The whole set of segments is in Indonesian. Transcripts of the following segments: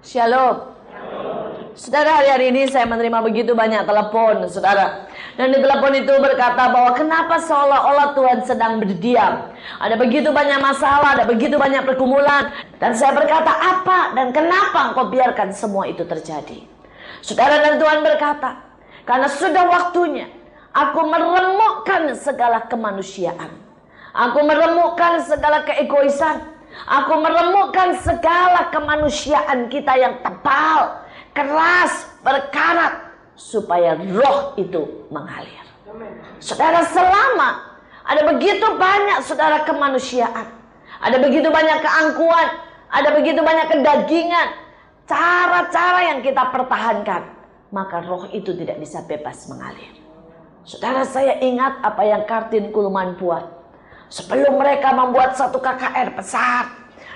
Shalom. Saudara, hari ini saya menerima begitu banyak telepon, saudara. Dan di telepon itu berkata bahwa kenapa seolah-olah Tuhan sedang berdiam. Ada begitu banyak masalah, ada begitu banyak pergumulan. Dan saya berkata, apa dan kenapa engkau biarkan semua itu terjadi? Saudara, dan Tuhan berkata, karena sudah waktunya aku meremukkan segala kemanusiaan. Aku meremukkan segala keegoisan. Aku meremukkan segala kemanusiaan kita yang tebal, keras, berkarat, supaya roh itu mengalir. Saudara, selama ada begitu banyak saudara kemanusiaan, ada begitu banyak keangkuhan, ada begitu banyak kedagingan, cara-cara yang kita pertahankan, maka roh itu tidak bisa bebas mengalir. Saudara, saya ingat apa yang Kartini Kulman buat. Sebelum mereka membuat satu KKR besar,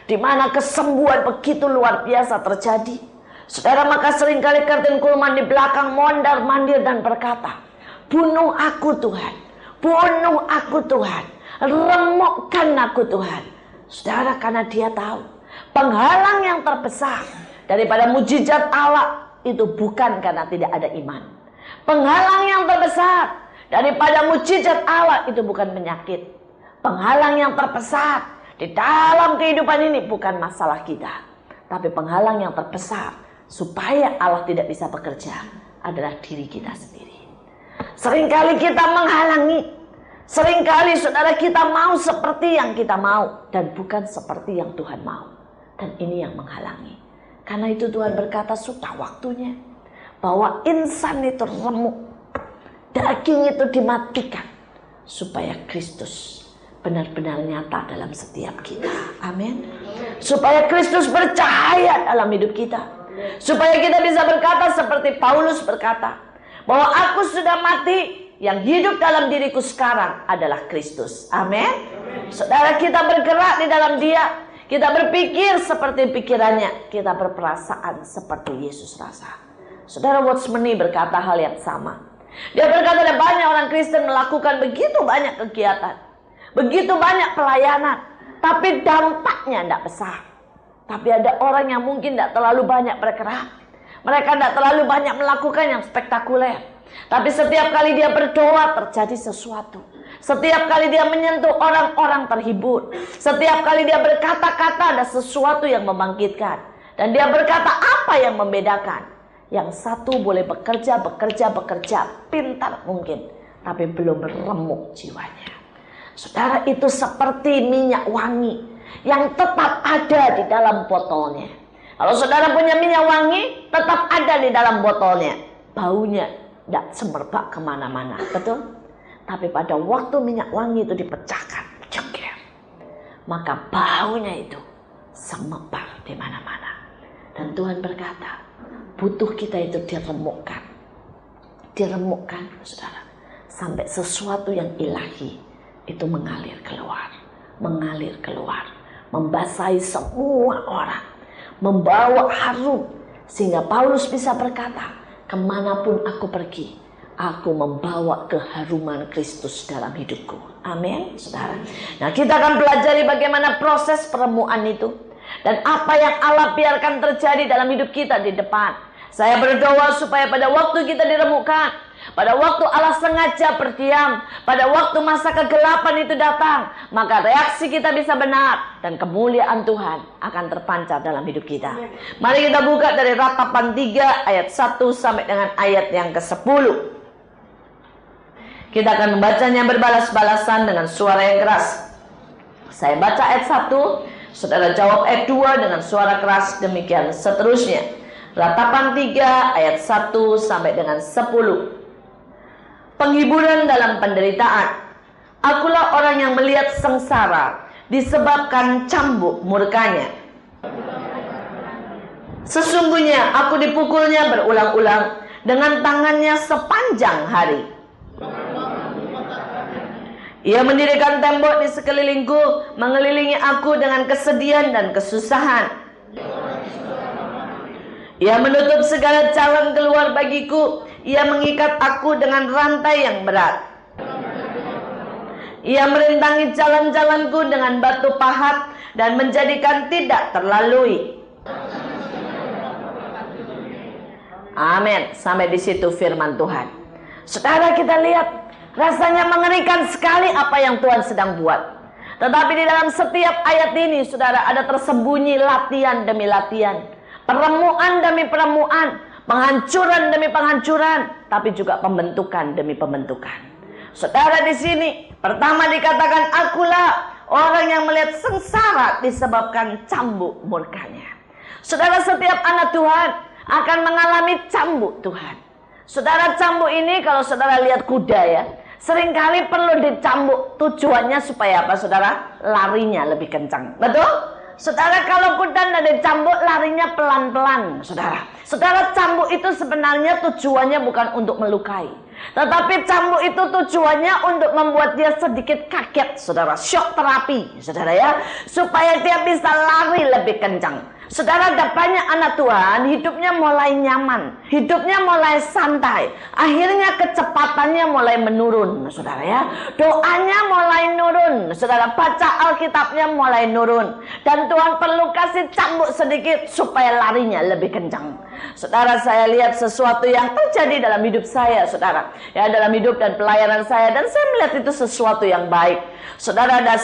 di mana kesembuhan begitu luar biasa terjadi. Saudara, maka seringkali Kartini Kulman di belakang mondar-mandir dan berkata, bunuh aku Tuhan, bunuh aku Tuhan, remukkan aku Tuhan. Saudara, karena dia tahu penghalang yang terbesar daripada mujizat Allah itu bukan karena tidak ada iman. Penghalang yang terbesar daripada mujizat Allah itu bukan penyakit. Penghalang yang terbesar di dalam kehidupan ini bukan masalah kita, tapi penghalang yang terbesar supaya Allah tidak bisa bekerja adalah diri kita sendiri. Seringkali kita menghalangi, seringkali saudara kita mau seperti yang kita mau dan bukan seperti yang Tuhan mau. Dan ini yang menghalangi. Karena itu Tuhan berkata sudah waktunya bahwa insan itu remuk, daging itu dimatikan, supaya Kristus benar-benar nyata dalam setiap kita. Amin. Supaya Kristus bercahaya dalam hidup kita. Supaya kita bisa berkata seperti Paulus berkata, bahwa aku sudah mati, yang hidup dalam diriku sekarang adalah Kristus. Amin. Saudara, kita bergerak di dalam Dia. Kita berpikir seperti pikirannya. Kita berperasaan seperti Yesus rasa. Saudara, Watchmeni berkata hal yang sama. Dia berkata ada banyak orang Kristen melakukan begitu banyak kegiatan, begitu banyak pelayanan, tapi dampaknya tidak besar. Tapi ada orang yang mungkin tidak terlalu banyak bergerak. Mereka tidak terlalu banyak melakukan yang spektakuler. Tapi setiap kali dia berdoa terjadi sesuatu. Setiap kali dia menyentuh orang-orang terhibur. Setiap kali dia berkata-kata ada sesuatu yang membangkitkan. Dan dia berkata apa yang membedakan? Yang satu boleh bekerja, pintar mungkin, tapi belum remuk jiwanya. Saudara, itu seperti minyak wangi yang tetap ada di dalam botolnya. Kalau saudara punya minyak wangi, tetap ada di dalam botolnya. Baunya tidak semerbak kemana-mana, betul? Tapi pada waktu minyak wangi itu dipecahkan, ceker, maka baunya itu semerbak di mana-mana. Dan Tuhan berkata, butuh kita itu diremukkan. Diremukkan, saudara, sampai sesuatu yang ilahi itu mengalir keluar, membasahi semua orang, membawa harum, sehingga Paulus bisa berkata, kemanapun aku pergi, aku membawa keharuman Kristus dalam hidupku. Amin, saudara. Nah, kita akan pelajari bagaimana proses peremuan itu dan apa yang Allah biarkan terjadi dalam hidup kita di depan. Saya berdoa supaya pada waktu kita diremukkan, pada waktu Allah sengaja berdiam, pada waktu masa kegelapan itu datang, maka reaksi kita bisa benar dan kemuliaan Tuhan akan terpancar dalam hidup kita. Mari kita buka dari Ratapan 3 ayat 1 sampai dengan ayat yang ke-10. Kita akan membacanya berbalas-balasan dengan suara yang keras. Saya baca ayat 1, saudara jawab ayat 2 dengan suara keras, demikian seterusnya. Ratapan 3 ayat 1 sampai dengan 10. Penghiburan dalam penderitaan. Akulah orang yang melihat sengsara disebabkan cambuk murkanya. Sesungguhnya aku dipukulnya berulang-ulang dengan tangannya sepanjang hari. Ia mendirikan tembok di sekelilingku, mengelilingi aku dengan kesedihan dan kesusahan. Ia menutup segala jalan keluar bagiku. Ia mengikat aku dengan rantai yang berat. Ia merintangi jalan-jalanku dengan batu pahat dan menjadikan tidak terlalui. Amin. Sampai di situ firman Tuhan. Saudara, kita lihat rasanya mengerikan sekali apa yang Tuhan sedang buat. Tetapi di dalam setiap ayat ini, saudara, ada tersembunyi latihan demi latihan, peremuan demi peremuan, penghancuran demi penghancuran, tapi juga pembentukan demi pembentukan. Saudara, di sini pertama dikatakan, akulah orang yang melihat sengsara disebabkan cambuk murkanya. Saudara, setiap anak Tuhan akan mengalami cambuk Tuhan. Saudara, cambuk ini kalau saudara lihat kuda ya, seringkali perlu dicambuk. Tujuannya supaya apa, saudara? Larinya lebih kencang. Betul? Saudara, kalau kuda tidak dicambuk, larinya pelan-pelan, saudara. Saudara, cambuk itu sebenarnya tujuannya bukan untuk melukai, tetapi cambuk itu tujuannya untuk membuat dia sedikit kaget, saudara. Shock terapi, saudara ya, supaya dia bisa lari lebih kencang. Saudara, ada banyak anak Tuhan hidupnya mulai nyaman, hidupnya mulai santai, akhirnya kecepatannya mulai menurun, saudara ya. Doanya mulai nurun, saudara, baca Alkitabnya mulai nurun, dan Tuhan perlu kasih cambuk sedikit supaya larinya lebih kencang. Saudara, saya lihat sesuatu yang terjadi dalam hidup saya, saudara ya, dalam hidup dan pelayanan saya, dan saya melihat itu sesuatu yang baik. Saudara, ada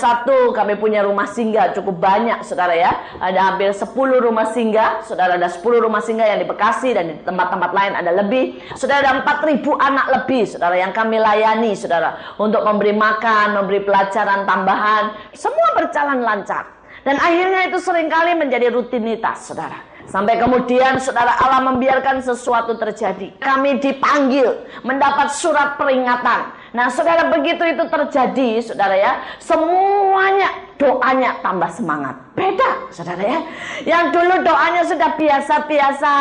kami punya rumah singgah cukup banyak, saudara ya. Ada hampir 10 rumah singgah. Saudara, ada 10 rumah singgah yang di Bekasi, dan di tempat-tempat lain ada lebih. Saudara, ada 4.000 anak lebih, saudara, yang kami layani, saudara, untuk memberi makan, memberi pelajaran tambahan. Semua berjalan lancar, dan akhirnya itu seringkali menjadi rutinitas, saudara. Sampai kemudian, saudara, Allah membiarkan sesuatu terjadi. Kami dipanggil mendapat surat peringatan. Nah, saudara, begitu itu terjadi, saudara ya, semuanya doanya tambah semangat. Beda, saudara ya. Yang dulu doanya sudah biasa-biasa,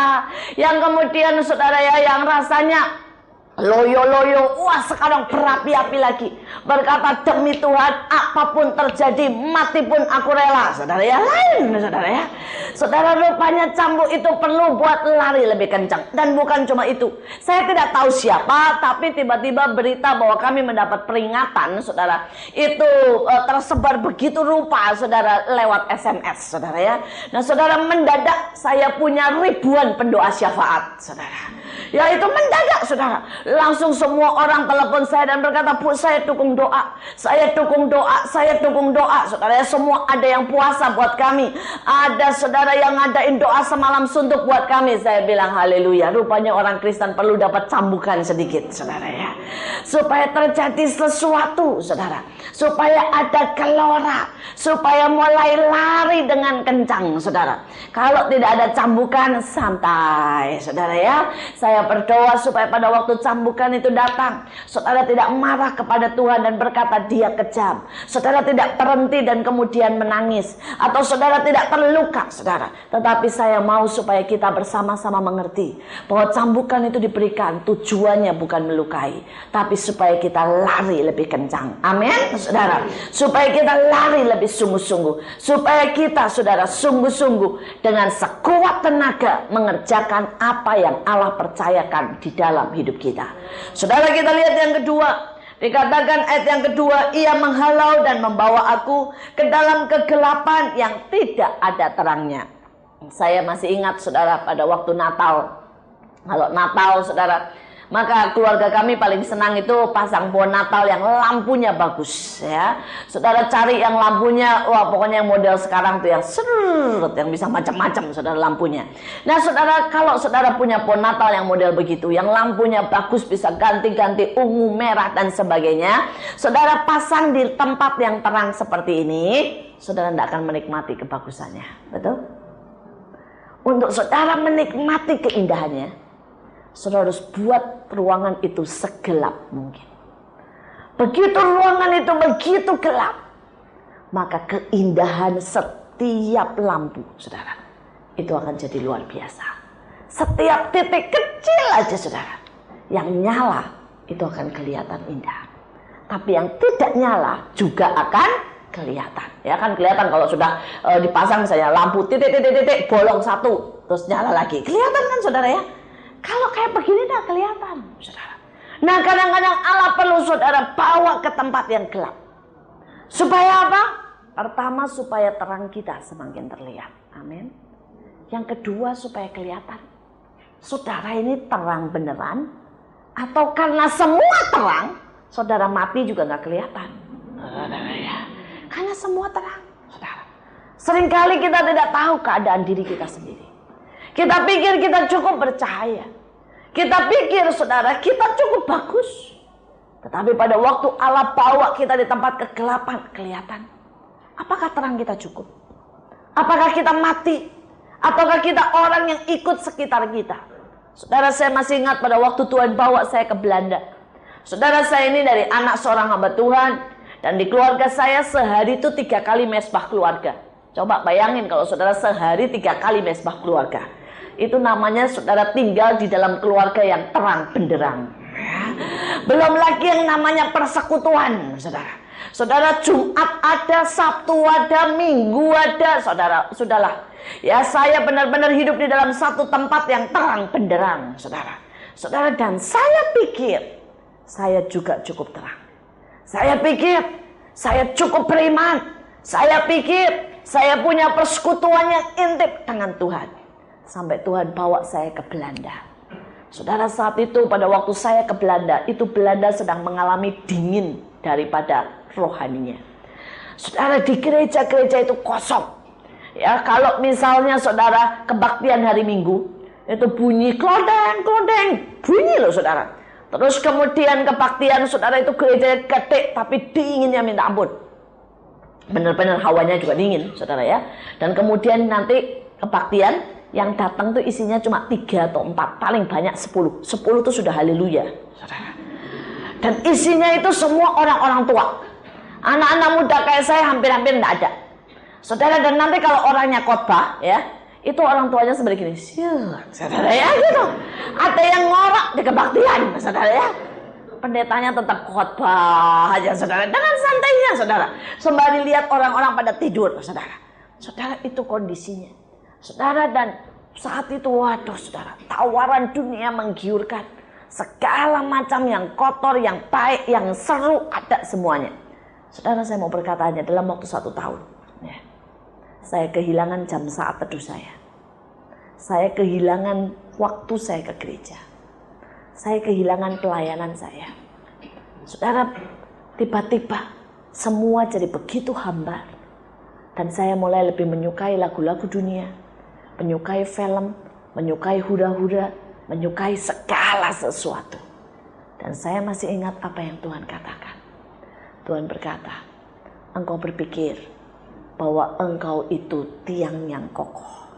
yang kemudian, saudara ya, yang rasanya loyo-loyo, wah sekarang berapi-api lagi. Berkata, demi Tuhan, apapun terjadi, mati pun aku rela. Saudara ya, lain, saudara ya. Saudara, rupanya cambuk itu perlu buat lari lebih kencang. Dan bukan cuma itu, saya tidak tahu siapa, tapi tiba-tiba berita bahwa kami mendapat peringatan, saudara, itu tersebar begitu rupa, saudara, lewat SMS, saudara ya. Nah, saudara, mendadak saya punya ribuan pendoa syafaat, saudara. Ya, itu mendadak, saudara. Langsung semua orang telepon saya dan berkata, Bu, saya dukung doa, saya dukung doa, saya dukung doa. Saudara ya, semua ada yang puasa buat kami, ada saudara yang ngadain doa semalam suntuk buat kami. Saya bilang haleluya. Rupanya orang Kristen perlu dapat cambukan sedikit, saudara ya, supaya terjadi sesuatu, saudara, supaya ada gelora, supaya mulai lari dengan kencang, saudara. Kalau tidak ada cambukan, santai, saudara ya. Saya berdoa supaya pada waktu cambukan itu datang, saudara tidak marah kepada Tuhan dan berkata dia kejam. Saudara tidak berhenti dan kemudian menangis, atau saudara tidak terluka, saudara. Tetapi saya mau supaya kita bersama-sama mengerti bahwa cambukan itu diberikan tujuannya bukan melukai, tapi supaya kita lari lebih kencang. Amin, saudara. Supaya kita lari lebih sungguh-sungguh, supaya kita, saudara, sungguh-sungguh dengan sekuat tenaga mengerjakan apa yang Allah percayakan di dalam hidup kita. Saudara, kita lihat yang kedua. Dikatakan ayat yang kedua, ia menghalau dan membawa aku ke dalam kegelapan yang tidak ada terangnya. Saya masih ingat, saudara, pada waktu Natal. Kalau Natal, saudara, maka keluarga kami paling senang itu pasang pohon Natal yang lampunya bagus, ya. Saudara cari yang lampunya, wah pokoknya yang model sekarang tuh yang seret, yang bisa macam-macam, saudara, lampunya. Nah, saudara, kalau saudara punya pohon Natal yang model begitu, yang lampunya bagus, bisa ganti-ganti ungu, merah dan sebagainya, saudara pasang di tempat yang terang seperti ini, saudara tidak akan menikmati kebagusannya, betul? Untuk saudara menikmati keindahannya, saudara harus buat ruangan itu segelap mungkin. Begitu ruangan itu begitu gelap, maka keindahan setiap lampu, saudara, itu akan jadi luar biasa. Setiap titik kecil aja, saudara, yang nyala itu akan kelihatan indah. Tapi yang tidak nyala juga akan kelihatan. Ya kan kelihatan kalau sudah dipasang misalnya lampu titik-titik bolong satu, terus nyala lagi. Kelihatan kan, saudara ya? Kalau kayak begini tidak kelihatan, saudara. Nah, kadang-kadang Allah perlu saudara bawa ke tempat yang gelap. Supaya apa? Pertama, supaya terang kita semakin terlihat. Amin. Yang kedua, supaya kelihatan. saudara ini terang beneran, atau karena semua terang, saudara mati juga nggak kelihatan? Saudara ya, karena semua terang, saudara. Seringkali kita tidak tahu keadaan diri kita sendiri. Kita pikir kita cukup bercahaya. Kita pikir, saudara, kita cukup bagus. Tetapi pada waktu Allah bawa kita di tempat kegelapan, kelihatan. Apakah terang kita cukup? Apakah kita mati? Ataukah kita orang yang ikut sekitar kita? Saudara, saya masih ingat pada waktu Tuhan bawa saya ke Belanda. Saudara, saya ini dari anak seorang hamba Tuhan. Dan di keluarga saya sehari itu 3 kali mesbah keluarga. Coba bayangin kalau saudara sehari 3 kali mesbah keluarga. Itu namanya saudara tinggal di dalam keluarga yang terang benderang. Belum lagi yang namanya persekutuan, saudara. Saudara, Jumat ada, Sabtu ada, Minggu ada, saudara. Sudahlah, ya saya benar-benar hidup di dalam satu tempat yang terang benderang, saudara. Saudara, dan saya pikir saya juga cukup terang. Saya pikir saya cukup beriman. Saya pikir saya punya persekutuan yang intim dengan Tuhan. Sampai Tuhan bawa saya ke Belanda. Saudara, saat itu pada waktu saya ke Belanda, itu Belanda sedang mengalami dingin daripada rohaninya. Saudara, di gereja-gereja itu kosong. Ya, kalau misalnya saudara kebaktian hari Minggu, itu bunyi klodeng, bunyi loh saudara. Terus kemudian kebaktian saudara itu gereja gede tapi dinginnya minta ampun. Benar-benar hawanya juga dingin, saudara ya. Dan kemudian nanti kebaktian yang datang tuh isinya cuma 3 atau 4, paling banyak 10. 10 itu sudah haleluya, saudara. Dan isinya itu semua orang-orang tua. Anak-anak muda kayak saya hampir-hampir tidak ada, saudara. Dan nanti kalau orangnya khotbah ya, itu orang tuanya seperti gini, saudara ya gitu. Ada yang ngorak di kebaktian, saudara ya. Pendetanya tetap khotbah aja, saudara, dengan santainya, saudara. Sembari lihat orang-orang pada tidur, saudara. Saudara, itu kondisinya, saudara. Dan saat itu, waduh, saudara, tawaran dunia menggiurkan. Segala macam yang kotor, yang baik, yang seru, ada semuanya. Saudara, saya mau berkatanya dalam waktu 1 tahun. Ya, saya kehilangan jam saat teduh saya. Saya kehilangan waktu saya ke gereja. Saya kehilangan pelayanan saya. Saudara, tiba-tiba semua jadi begitu hambar. Dan saya mulai lebih menyukai lagu-lagu dunia, menyukai film, menyukai hura-hura, menyukai segala sesuatu. Dan saya masih ingat apa yang Tuhan katakan. Tuhan berkata, engkau berpikir bahwa engkau itu tiang yang kokoh.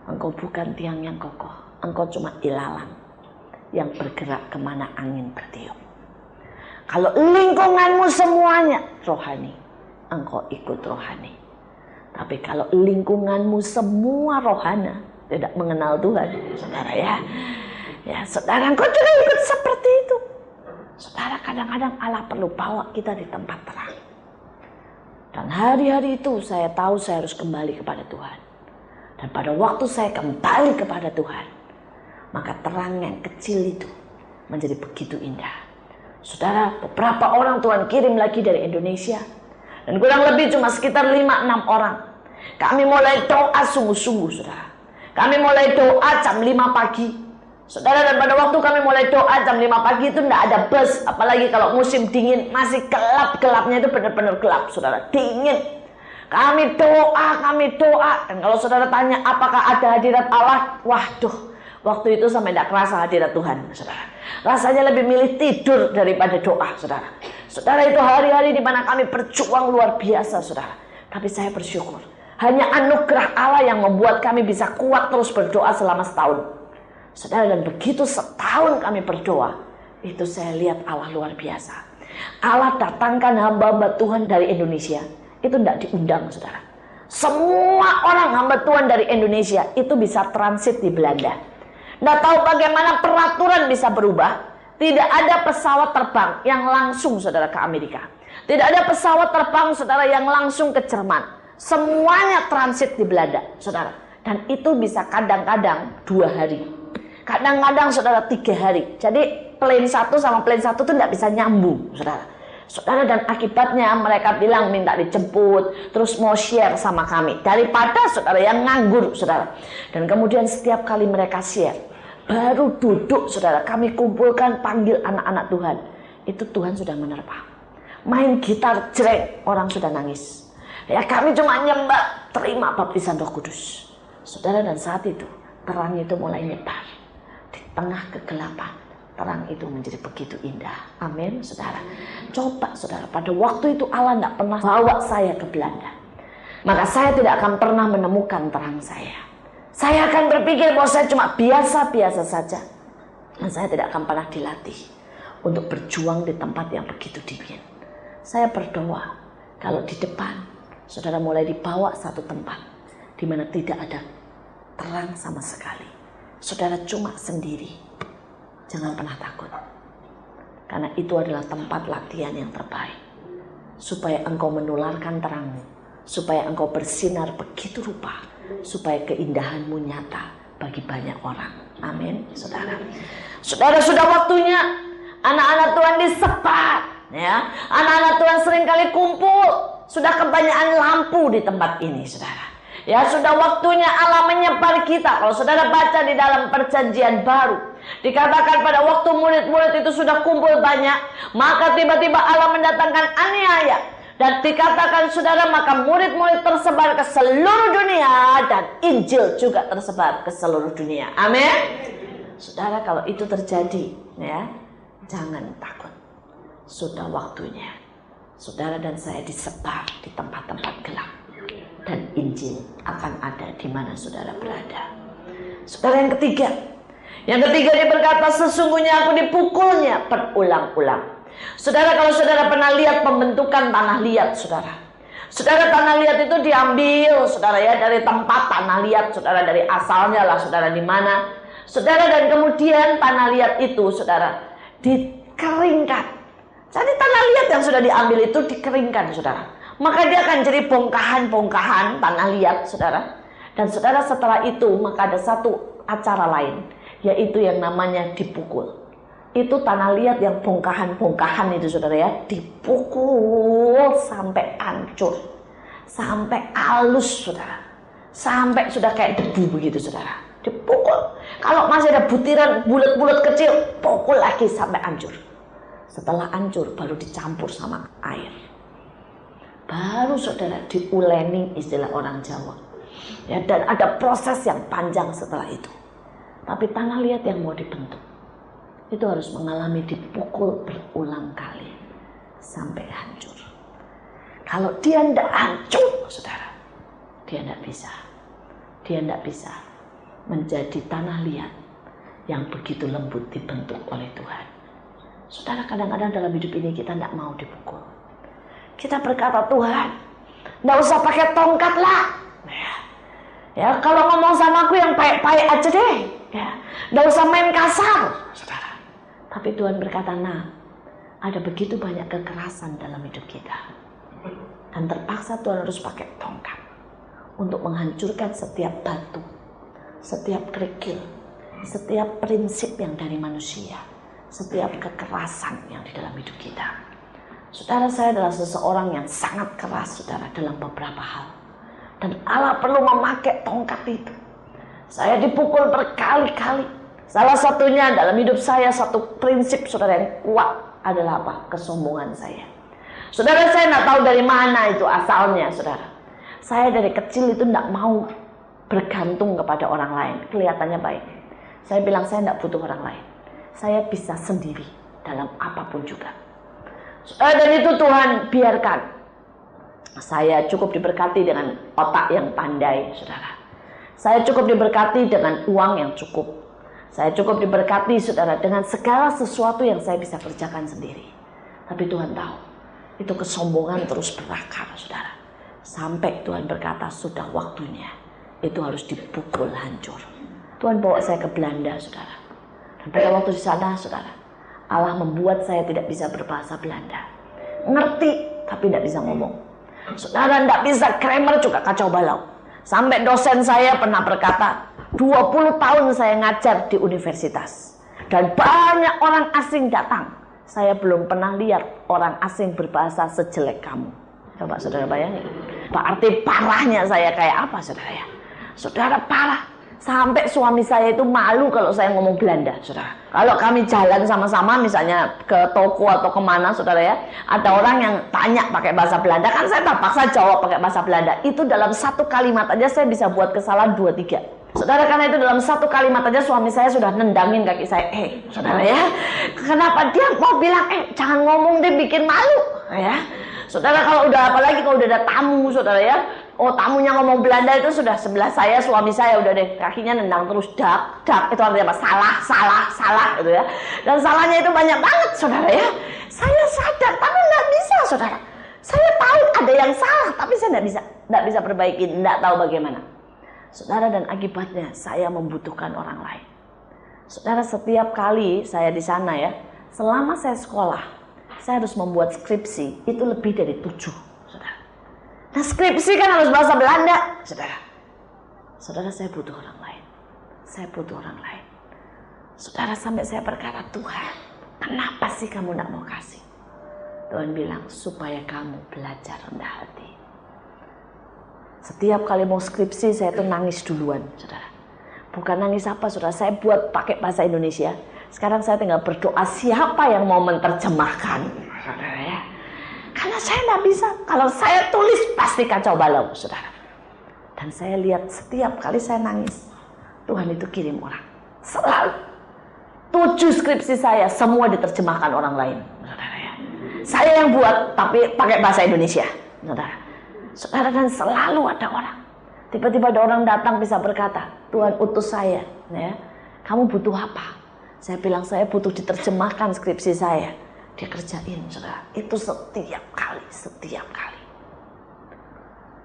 Engkau bukan tiang yang kokoh. Engkau cuma ilalang yang bergerak kemana angin bertiup. Kalau lingkunganmu semuanya rohani, engkau ikut rohani. Tapi kalau lingkunganmu semua rohana, tidak mengenal Tuhan, saudara ya, saudara, engkau juga ikut seperti itu. Saudara, kadang-kadang Allah perlu bawa kita di tempat terang. Dan hari-hari itu saya tahu saya harus kembali kepada Tuhan. Dan pada waktu saya kembali kepada Tuhan, maka terang yang kecil itu menjadi begitu indah. Saudara, beberapa orang Tuhan kirim lagi dari Indonesia. Dan kurang lebih cuma sekitar 5-6 orang. Kami mulai doa sungguh-sungguh, saudara. Kami mulai doa jam 5 pagi. Saudara, dan pada waktu kami mulai doa jam 5 pagi itu tidak ada bus. Apalagi kalau musim dingin, masih gelap-gelapnya itu benar-benar gelap, saudara. Dingin. Kami doa. Dan kalau saudara tanya apakah ada hadirat Allah, waduh, waktu itu sampai tidak kerasa hadirat Tuhan, saudara. Rasanya lebih milih tidur daripada doa, saudara. Saudara, itu hari-hari di mana kami berjuang luar biasa, saudara. Tapi saya bersyukur, hanya anugerah Allah yang membuat kami bisa kuat terus berdoa selama setahun. Saudara, dan begitu setahun kami berdoa, itu saya lihat Allah luar biasa. Allah datangkan hamba-hamba Tuhan dari Indonesia. Itu tidak diundang, saudara. Semua orang hamba Tuhan dari Indonesia itu bisa transit di Belanda. Tidak tahu bagaimana peraturan bisa berubah. Tidak ada pesawat terbang yang langsung, saudara, ke Amerika. Tidak ada pesawat terbang, saudara, yang langsung ke Jerman. Semuanya transit di Belanda, saudara. Dan itu bisa kadang-kadang 2 hari. Kadang-kadang, saudara, 3 hari. Jadi plane 1 sama plane 1 itu tidak bisa nyambung, saudara. Saudara, dan akibatnya mereka bilang minta dijemput, terus mau share sama kami. Daripada saudara yang nganggur, saudara. Dan kemudian setiap kali mereka share, Baru duduk saudara, kami kumpulkan panggil anak-anak Tuhan. Itu Tuhan sudah menerpa. Main gitar jreng, orang sudah nangis. Ya kami cuma nyembah, terima baptisan Roh Kudus. Saudara, dan saat itu terang itu mulai nyebar. Di tengah kegelapan, terang itu menjadi begitu indah. Amin, saudara. Coba saudara, pada waktu itu Allah tidak pernah bawa saya ke Belanda. Maka saya tidak akan pernah menemukan terang saya. Saya akan berpikir bahwa saya cuma biasa-biasa saja. Dan saya tidak akan pernah dilatih untuk berjuang di tempat yang begitu dingin. Saya berdoa, kalau di depan, saudara mulai dibawa satu tempat di mana tidak ada terang sama sekali. Saudara cuma sendiri. Jangan pernah takut. Karena itu adalah tempat latihan yang terbaik. Supaya engkau menularkan terangmu. Supaya engkau bersinar begitu rupa. Supaya keindahanmu nyata bagi banyak orang. Amin, saudara. Saudara, sudah waktunya anak-anak Tuhan disebar. Ya, anak-anak Tuhan seringkali kumpul. Sudah kebanyakan lampu di tempat ini, saudara. Ya, sudah waktunya Allah menyebar kita. Kalau saudara baca di dalam perjanjian baru, dikatakan pada waktu murid-murid itu sudah kumpul banyak, maka tiba-tiba Allah mendatangkan aniaya. Dan dikatakan saudara, maka murid-murid tersebar ke seluruh dunia. Dan Injil juga tersebar ke seluruh dunia. Amin. Saudara, kalau itu terjadi, ya, jangan takut. Sudah waktunya saudara dan saya disebar di tempat-tempat gelap. Dan Injil akan ada di mana saudara berada. Saudara, yang ketiga dia berkata, sesungguhnya aku dipukulnya berulang-ulang. Saudara, kalau saudara pernah lihat pembentukan tanah liat, saudara, tanah liat itu diambil, saudara, ya, dari tempat tanah liat, saudara, dari asalnya lah, saudara, di mana, saudara, dan kemudian tanah liat itu, saudara, dikeringkan. Jadi tanah liat yang sudah diambil itu dikeringkan, saudara. Maka dia akan jadi bongkahan-bongkahan tanah liat, saudara. Dan saudara, setelah itu maka ada satu acara lain, yaitu yang namanya dipukul. Itu tanah liat yang bongkahan-bongkahan itu, saudara, ya, dipukul sampai hancur, sampai halus, saudara, sampai sudah kayak debu begitu, saudara. Dipukul. Kalau masih ada butiran bulat-bulat kecil, pukul lagi sampai hancur. Setelah hancur baru dicampur sama air. Baru saudara diuleni, istilah orang Jawa. Ya, dan ada proses yang panjang setelah itu. Tapi tanah liat yang mau dibentuk itu harus mengalami dipukul berulang kali sampai hancur. Kalau dia tidak hancur, saudara, dia tidak bisa. Dia tidak bisa menjadi tanah liat yang begitu lembut dibentuk oleh Tuhan. Saudara, kadang-kadang dalam hidup ini kita tidak mau dipukul. Kita berkata, Tuhan, tidak usah pakai tongkat lah. Ya, kalau ngomong sama aku yang baik-baik aja deh. Ya, tidak usah main kasar, saudara. Tapi Tuhan berkata, nah, ada begitu banyak kekerasan dalam hidup kita. Dan terpaksa Tuhan harus pakai tongkat untuk menghancurkan setiap batu, setiap kerikil, setiap prinsip yang dari manusia, setiap kekerasan yang di dalam hidup kita. Saudara, saya adalah seseorang yang sangat keras, saudara, dalam beberapa hal. Dan Allah perlu memakai tongkat itu. Saya dipukul berkali-kali. Salah satunya dalam hidup saya, satu prinsip, saudara, yang kuat adalah apa? Kesombongan saya. Saudara, saya tidak tahu dari mana itu asalnya, saudara. Saya dari kecil itu tidak mau bergantung kepada orang lain. Kelihatannya baik. Saya bilang saya tidak butuh orang lain. Saya bisa sendiri dalam apapun juga. Dan itu Tuhan biarkan. Saya cukup diberkati dengan otak yang pandai, saudara. Saya cukup diberkati dengan uang yang cukup. Saya cukup diberkati, saudara, dengan segala sesuatu yang saya bisa kerjakan sendiri. Tapi Tuhan tahu, itu kesombongan terus berakar, saudara. Sampai Tuhan berkata, sudah waktunya. Itu harus dipukul hancur. Tuhan bawa saya ke Belanda, saudara. Dan pada waktu di sana, saudara, Allah membuat saya tidak bisa berbahasa Belanda. Ngerti, tapi tidak bisa ngomong. Saudara, tidak bisa grammar juga kacau balau. Sampai dosen saya pernah berkata, 20 tahun saya ngajar di universitas. Dan banyak orang asing datang. Saya belum pernah lihat orang asing berbahasa sejelek kamu. Coba saudara bayangin. Berarti parahnya saya kayak apa, saudara ya? Saudara, parah. Sampai suami saya itu malu kalau saya ngomong Belanda, saudara. Kalau kami jalan sama-sama misalnya ke toko atau kemana, saudara ya, ada orang yang tanya pakai bahasa Belanda, kan saya terpaksa jawab pakai bahasa Belanda. Itu dalam satu kalimat aja saya bisa buat kesalahan 2-3. Saudara, karena itu dalam satu kalimat aja suami saya sudah nendangin kaki saya. Saudara ya, kenapa dia mau bilang, jangan ngomong, dia bikin malu, ya. Saudara, kalau udah, apalagi kalau udah ada tamu, saudara ya, tamunya ngomong Belanda itu sudah sebelah saya, suami saya udah deh kakinya nendang terus, dak, itu artinya apa? Salah, gitu ya. Dan salahnya itu banyak banget, saudara ya. Saya sadar, tapi nggak bisa, saudara. Saya tahu ada yang salah, tapi saya nggak bisa perbaiki, nggak tahu bagaimana. Saudara, dan akibatnya saya membutuhkan orang lain. Saudara, setiap kali saya di sana ya, selama saya sekolah, saya harus membuat skripsi itu lebih dari 7, saudara. Nah, skripsi kan harus bahasa Belanda, saudara. Saudara, saya butuh orang lain. Saya butuh orang lain. Saudara, sampai saya berkata, Tuhan, kenapa sih kamu tidak mau kasih? Tuhan bilang, supaya kamu belajar rendah hati. Setiap kali mau skripsi, saya tuh nangis duluan, saudara. Bukan nangis apa, saudara. Saya buat pakai bahasa Indonesia. Sekarang saya tinggal berdoa siapa yang mau menerjemahkan, saudara ya. Karena saya tidak bisa. Kalau saya tulis pasti kacau balau, saudara. Dan saya lihat setiap kali saya nangis, Tuhan itu kirim orang. Selalu. 7 skripsi saya semua diterjemahkan orang lain, saudara ya. Saya yang buat tapi pakai bahasa Indonesia, saudara. Saudara, dan selalu ada orang. Tiba-tiba ada orang datang bisa berkata, Tuhan utus saya, ya. Kamu butuh apa? Saya bilang, saya butuh diterjemahkan skripsi saya. Dia kerjain, saudara. Itu setiap kali.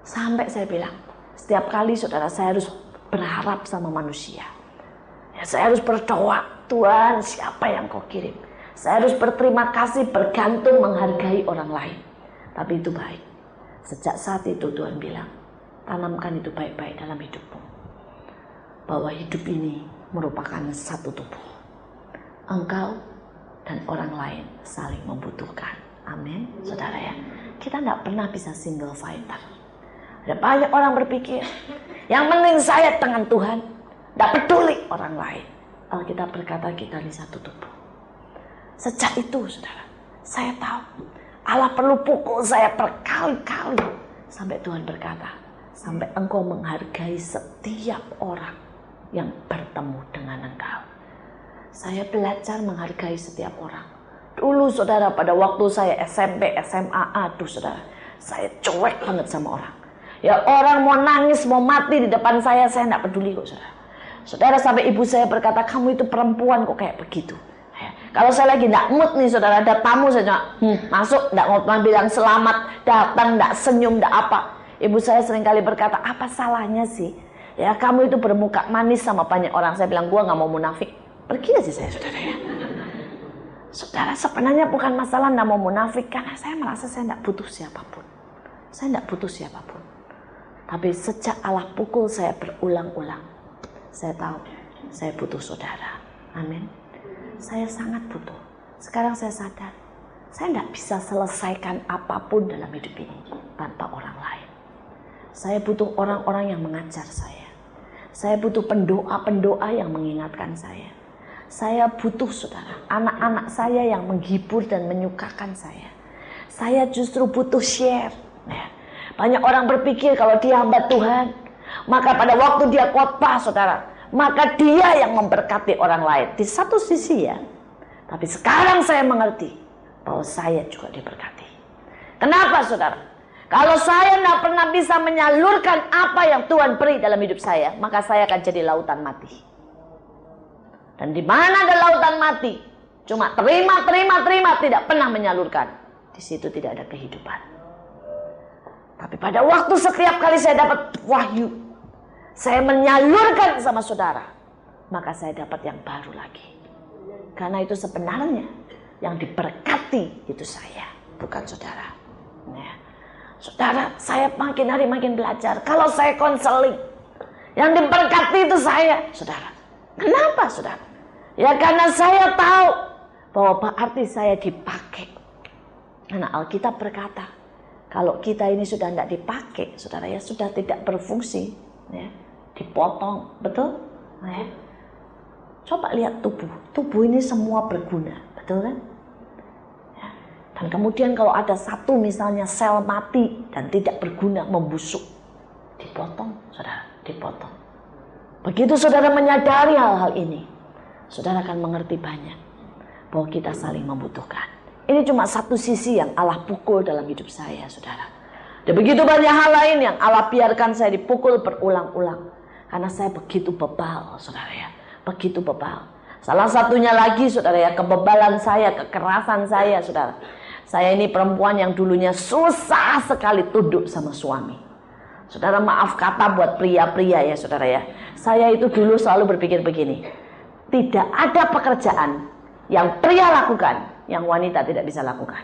Sampai saya bilang, setiap kali, saudara, saya harus berharap sama manusia. Ya, saya harus berdoa, Tuhan, siapa yang kau kirim? Saya harus berterima kasih, bergantung, menghargai orang lain. Tapi itu baik. Sejak saat itu Tuhan bilang, tanamkan itu baik-baik dalam hidupmu. Bahwa hidup ini merupakan satu tubuh. Engkau dan orang lain saling membutuhkan. Amin, saudara ya. Kita tidak pernah bisa single fighter. Ada banyak orang berpikir, yang penting saya dengan Tuhan, tidak peduli orang lain. Alkitab berkata kita ini satu tubuh. Sejak itu, saudara, saya tahu Allah perlu pukul saya berkali-kali sampai Tuhan berkata, sampai engkau menghargai setiap orang yang bertemu dengan engkau. Saya belajar menghargai setiap orang. Dulu, saudara, pada waktu saya SMP, SMA, aduh, saudara, saya cuek banget sama orang. Ya, orang mau nangis, mau mati di depan saya tidak peduli kok, saudara. Saudara, sampai ibu saya berkata, kamu itu perempuan kok kayak begitu. Ya, kalau saya lagi tidak mood nih, saudara, ada tamu saja, masuk, tidak ngomong, bilang selamat, datang, tidak senyum, tidak apa. Ibu saya seringkali berkata, apa salahnya sih? Ya, kamu itu bermuka manis sama banyak orang. Saya bilang, gua nggak mau munafik. Pergi aja saya, saudara ya. Saudara, sebenarnya bukan masalah tidak mau munafik, karena saya merasa saya tidak butuh siapapun. Saya tidak butuh siapapun. Tapi sejak Allah pukul saya berulang-ulang, saya tahu saya butuh saudara. Amin. Saya sangat butuh. Sekarang saya sadar, saya tidak bisa selesaikan apapun dalam hidup ini tanpa orang lain. Saya butuh orang-orang yang mengajar saya. Saya butuh pendoa-pendoa yang mengingatkan saya. Saya butuh, saudara, anak-anak saya yang menghibur dan menyukakan saya. Saya justru butuh share. Ya. Banyak orang berpikir kalau dia hamba Tuhan, maka pada waktu dia khotbah, saudara, maka dia yang memberkati orang lain. Di satu sisi ya, tapi sekarang saya mengerti bahwa saya juga diberkati. Kenapa, saudara? Kalau saya tidak pernah bisa menyalurkan apa yang Tuhan beri dalam hidup saya, maka saya akan jadi lautan mati. Dan di mana ada lautan mati, cuma terima, tidak pernah menyalurkan. Di situ tidak ada kehidupan. Tapi pada waktu setiap kali saya dapat wahyu, saya menyalurkan sama saudara, maka saya dapat yang baru lagi. Karena itu sebenarnya yang diberkati itu saya, bukan saudara. Ya. Saudara, saya makin hari makin belajar. Kalau saya konseling, yang diberkati itu saya, saudara. Kenapa, saudara? Ya karena saya tahu bahwa berarti saya dipakai. Karena Alkitab berkata, kalau kita ini sudah tidak dipakai, saudara ya, sudah tidak berfungsi, ya, dipotong, betul? Coba lihat tubuh. Tubuh ini semua berguna, betul kan? Ya. Dan kemudian kalau ada satu misalnya sel mati dan tidak berguna, membusuk, dipotong, saudara, dipotong. Begitu saudara menyadari hal-hal ini, saudara akan mengerti banyak bahwa kita saling membutuhkan. Ini cuma satu sisi yang Allah pukul dalam hidup saya, saudara. Dan begitu banyak hal lain yang Allah biarkan saya dipukul berulang-ulang. Karena saya begitu bebal, saudara ya. Begitu bebal. Salah satunya lagi, saudara ya, kebebalan saya, kekerasan saya, saudara. Saya ini perempuan yang dulunya susah sekali tunduk sama suami. Saudara, maaf kata buat pria-pria ya, saudara ya. Saya itu dulu selalu berpikir begini. Tidak ada pekerjaan yang pria lakukan yang wanita tidak bisa lakukan.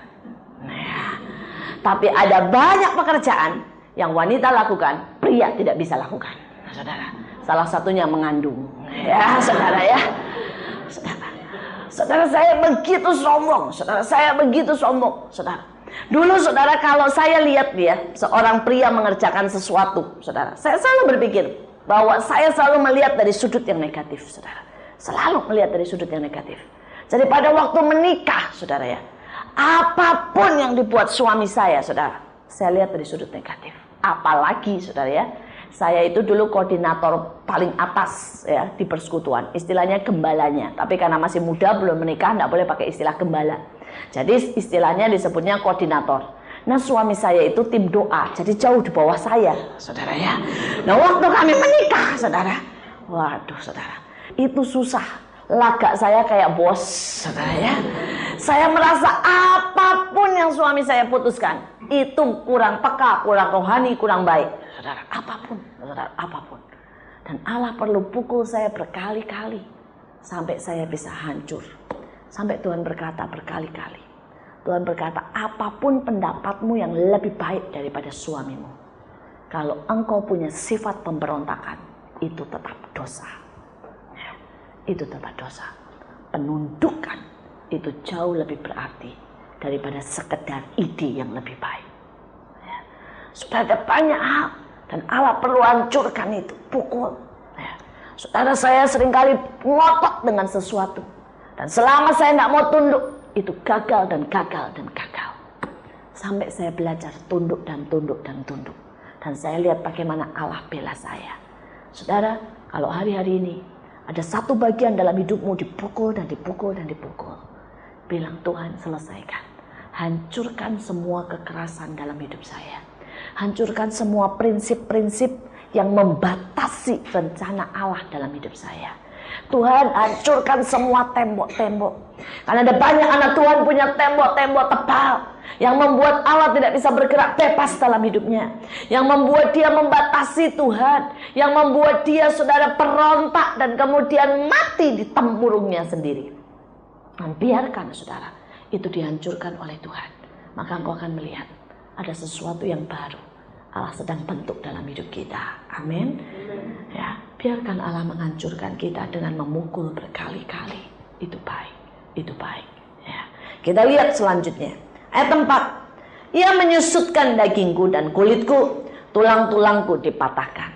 Tapi ada banyak pekerjaan yang wanita lakukan, pria tidak bisa lakukan. Nah, saudara, salah satunya mengandung. Ya, saudara ya. Saudara saya begitu sombong. Saudara saya begitu sombong. Saudara. Dulu saudara kalau saya lihat dia, seorang pria mengerjakan sesuatu, saudara, saya selalu berpikir bahwa saya selalu melihat dari sudut yang negatif, saudara. Selalu melihat dari sudut yang negatif. Jadi pada waktu menikah, saudara ya, apapun yang dibuat suami saya, saudara, saya lihat dari sudut negatif. Apalagi, saudara ya, saya itu dulu koordinator paling atas ya di persekutuan, istilahnya gembalanya. Tapi karena masih muda belum menikah, tidak boleh pakai istilah gembala. Jadi istilahnya disebutnya koordinator. Nah suami saya itu tim doa, jadi jauh di bawah saya, saudara ya. Nah waktu kami menikah, saudara, waduh saudara, itu susah. Lagak saya kayak bos, saudara ya. Saya merasa apapun yang suami saya putuskan itu kurang peka, kurang rohani, kurang baik, saudara. Apapun, saudara, apapun. Dan Allah perlu pukul saya berkali-kali sampai saya bisa hancur. Sampai Tuhan berkata berkali-kali, Tuhan berkata, apapun pendapatmu yang lebih baik daripada suamimu, kalau engkau punya sifat pemberontakan, itu tetap dosa. Itu tetap dosa. Penundukan itu jauh lebih berarti daripada sekedar ide yang lebih baik. Ya. Sudah ada banyak hal dan Allah perlu hancurkan itu, pukul. Ya. Saudara saya seringkali ngotot dengan sesuatu dan selama saya tidak mau tunduk, itu gagal dan gagal dan gagal. Sampai saya belajar tunduk dan tunduk dan tunduk. Dan saya lihat bagaimana Allah bela saya. Saudara, kalau hari-hari ini ada satu bagian dalam hidupmu dipukul dan dipukul dan dipukul, bilang Tuhan selesaikan. Hancurkan semua kekerasan dalam hidup saya. Hancurkan semua prinsip-prinsip yang membatasi rencana Allah dalam hidup saya. Tuhan hancurkan semua tembok-tembok. Karena ada banyak anak Tuhan punya tembok-tembok tebal yang membuat Allah tidak bisa bergerak bebas dalam hidupnya, yang membuat dia membatasi Tuhan, yang membuat dia saudara perontak dan kemudian mati di tempurungnya sendiri. Dan biarkan saudara itu dihancurkan oleh Tuhan, maka engkau akan melihat ada sesuatu yang baru Allah sedang bentuk dalam hidup kita. Amin. Ya, biarkan Allah menghancurkan kita dengan memukul berkali-kali. Itu baik, itu baik. Ya. Kita lihat selanjutnya. Ayat 4. Ia menyusutkan dagingku dan kulitku, tulang-tulangku dipatahkan.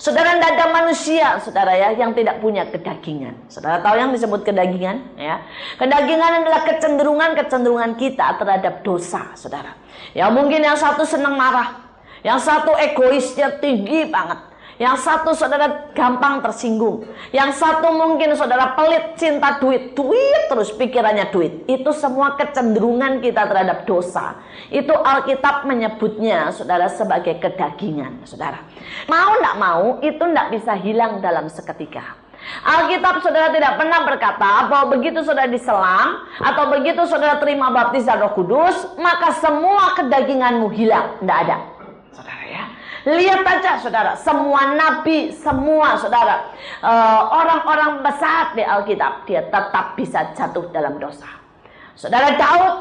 Saudara, tidak ada manusia, saudara ya, yang tidak punya kedagingan. Saudara tahu yang disebut kedagingan? Ya. Kedagingan adalah kecenderungan kita terhadap dosa, saudara. Ya mungkin yang satu senang marah, yang satu egoisnya tinggi banget, yang satu saudara gampang tersinggung, yang satu mungkin saudara pelit, cinta duit terus pikirannya duit. Itu semua kecenderungan kita terhadap dosa. Itu Alkitab menyebutnya saudara sebagai kedagingan, saudara. Mau tidak mau itu tidak bisa hilang dalam seketika. Alkitab saudara tidak pernah berkata bahwa begitu saudara diselam atau begitu saudara terima baptisan Roh Kudus maka semua kedaginganmu hilang. Tidak ada, saudara ya. Lihat aja saudara, semua nabi, semua saudara orang-orang besar di Alkitab, dia tetap bisa jatuh dalam dosa. Saudara Daud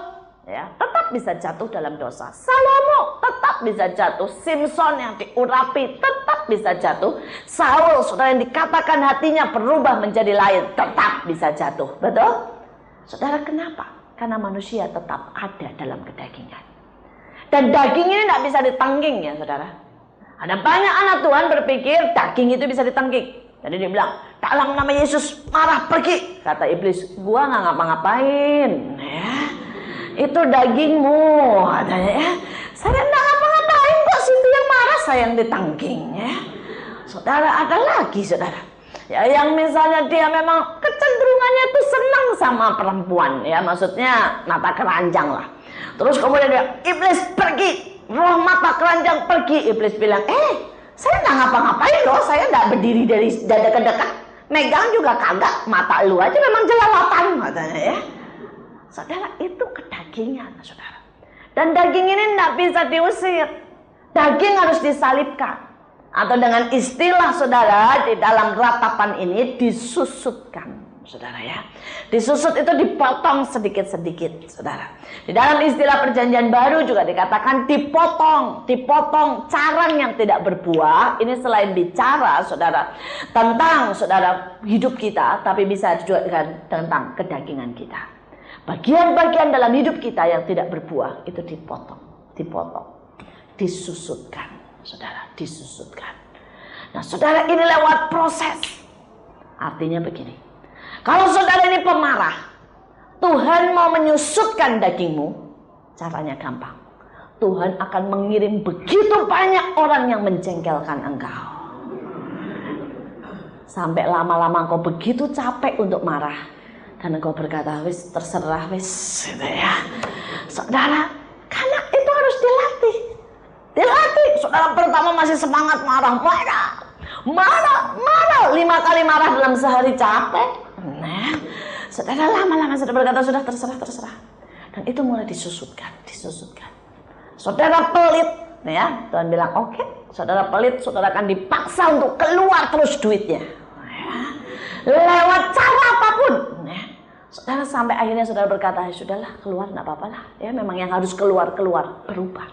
ya tetap bisa jatuh dalam dosa. Salomo tetap bisa jatuh. Simpson yang diurapi tetap bisa jatuh. Saul saudara yang dikatakan hatinya berubah menjadi lain tetap bisa jatuh. Betul? Saudara, kenapa? Karena manusia tetap ada dalam kedagingan. Dan daging ini tidak bisa ditangking ya saudara. Ada banyak anak Tuhan berpikir daging itu bisa ditangking. Jadi dia bilang, dalam nama Yesus marah pergi. Kata iblis, gua nggak ngapa-ngapain. Ya, itu dagingmu. Katanya ya, saya nggak ngapa-ngapain kok, situ yang marah, saya yang ditangking. Ya. Saudara, ada lagi saudara. Ya, yang misalnya dia memang kecenderungannya itu senang sama perempuan. Ya, maksudnya mata keranjang lah. Terus kemudian dia, iblis pergi, roh mata keranjang pergi. Iblis bilang, saya nggak ngapa-ngapain loh, saya nggak berdiri dari dada ke dekat, megang juga kagak, mata lu aja memang jelalatan, katanya ya. Saudara, itu kedagingan, saudara. Dan daging ini nggak bisa diusir, daging harus disalibkan. Atau dengan istilah saudara, di dalam ratapan ini disusutkan, saudara ya. Disusut itu dipotong sedikit-sedikit, saudara. Di dalam istilah perjanjian baru juga dikatakan dipotong carang yang tidak berbuah. Ini selain bicara saudara tentang saudara hidup kita, tapi bisa juga tentang kedagingan kita. Bagian-bagian dalam hidup kita yang tidak berbuah itu dipotong, disusutkan, saudara, disusutkan. Nah, saudara, ini lewat proses. Artinya begini. Kalau saudara ini pemarah, Tuhan mau menyusutkan dagingmu, caranya gampang. Tuhan akan mengirim begitu banyak orang yang menjengkelkan engkau. Sampai lama-lama engkau begitu capek untuk marah. Dan engkau berkata, wis terserah wis, gitu ya. Saudara, karena itu harus dilatih. Dilatih. Saudara pertama masih semangat marah. 5 kali marah dalam sehari capek. Nah, saudara lama-lama sudah berkata, sudah terserah. Dan itu mulai disusutkan. Saudara pelit, ya, Tuhan bilang oke, saudara pelit, saudara akan dipaksa untuk keluar terus duitnya, ya. Lewat cara apapun, ya. Saudara sampai akhirnya saudara berkata, sudahlah keluar, nggak apa-apa lah, ya, memang yang harus keluar berubah.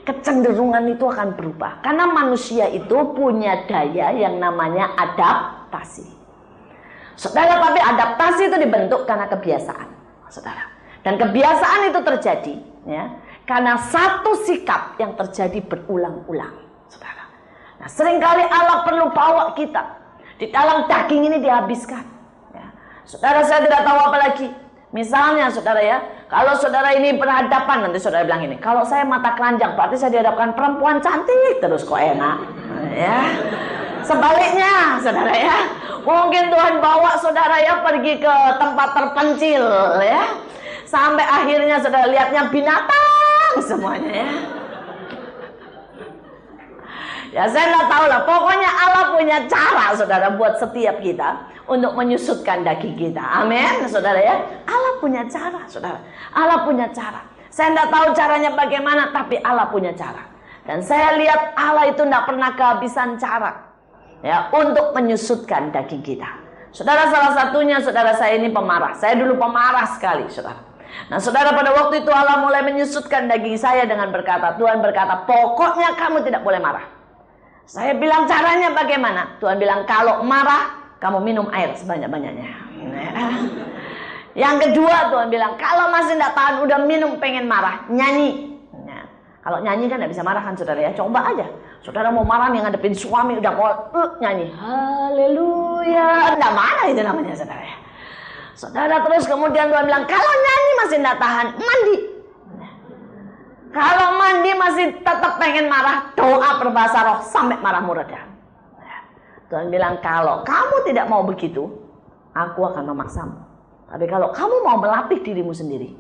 Kecenderungan itu akan berubah, karena manusia itu punya daya yang namanya adaptasi. Saudara, tapi adaptasi itu dibentuk karena kebiasaan, saudara. Dan kebiasaan itu terjadi, ya, karena satu sikap yang terjadi berulang-ulang, saudara. Nah, seringkali Allah perlu bawa kita di dalam daging ini dihabiskan. Ya. Saudara, saya tidak tahu apa lagi. Misalnya, saudara ya, kalau saudara ini berhadapan, nanti saudara bilang ini, kalau saya mata keranjang, berarti saya dihadapkan perempuan cantik terus kok enak, ya. Sebaliknya, saudara ya, mungkin Tuhan bawa saudara ya pergi ke tempat terpencil, ya, sampai akhirnya saudara lihatnya binatang semuanya, ya. Ya, saya nggak tahu lah. Pokoknya Allah punya cara, saudara, buat setiap kita untuk menyusutkan daging kita. Amin, saudara ya. Allah punya cara, saudara. Allah punya cara. Saya nggak tahu caranya bagaimana, tapi Allah punya cara. Dan saya lihat Allah itu nggak pernah kehabisan cara, ya, untuk menyusutkan daging kita. Saudara, salah satunya saudara saya ini pemarah. Saya dulu pemarah sekali, saudara. Nah, saudara, pada waktu itu Allah mulai menyusutkan daging saya dengan berkata, Tuhan berkata, pokoknya kamu tidak boleh marah. Saya bilang caranya bagaimana? Tuhan bilang, kalau marah kamu minum air sebanyak-banyaknya. Yang kedua, Tuhan bilang, kalau masih tidak tahan, udah minum pengen marah, nyanyi. Nah, kalau nyanyi kan tidak bisa marah kan, saudara ya. Coba aja, saudara mau marah nih ngadepin suami, udah mau nyanyi, haleluya, tidak marah itu namanya, saudara ya. Saudara, terus kemudian Tuhan bilang, kalau nyanyi masih tidak tahan, mandi. Kalau mandi masih tetap pengen marah, doa berbahasa roh sampai marahmu reda. Tuhan bilang, kalau kamu tidak mau begitu, aku akan memaksamu. Tapi kalau kamu mau melatih dirimu sendiri,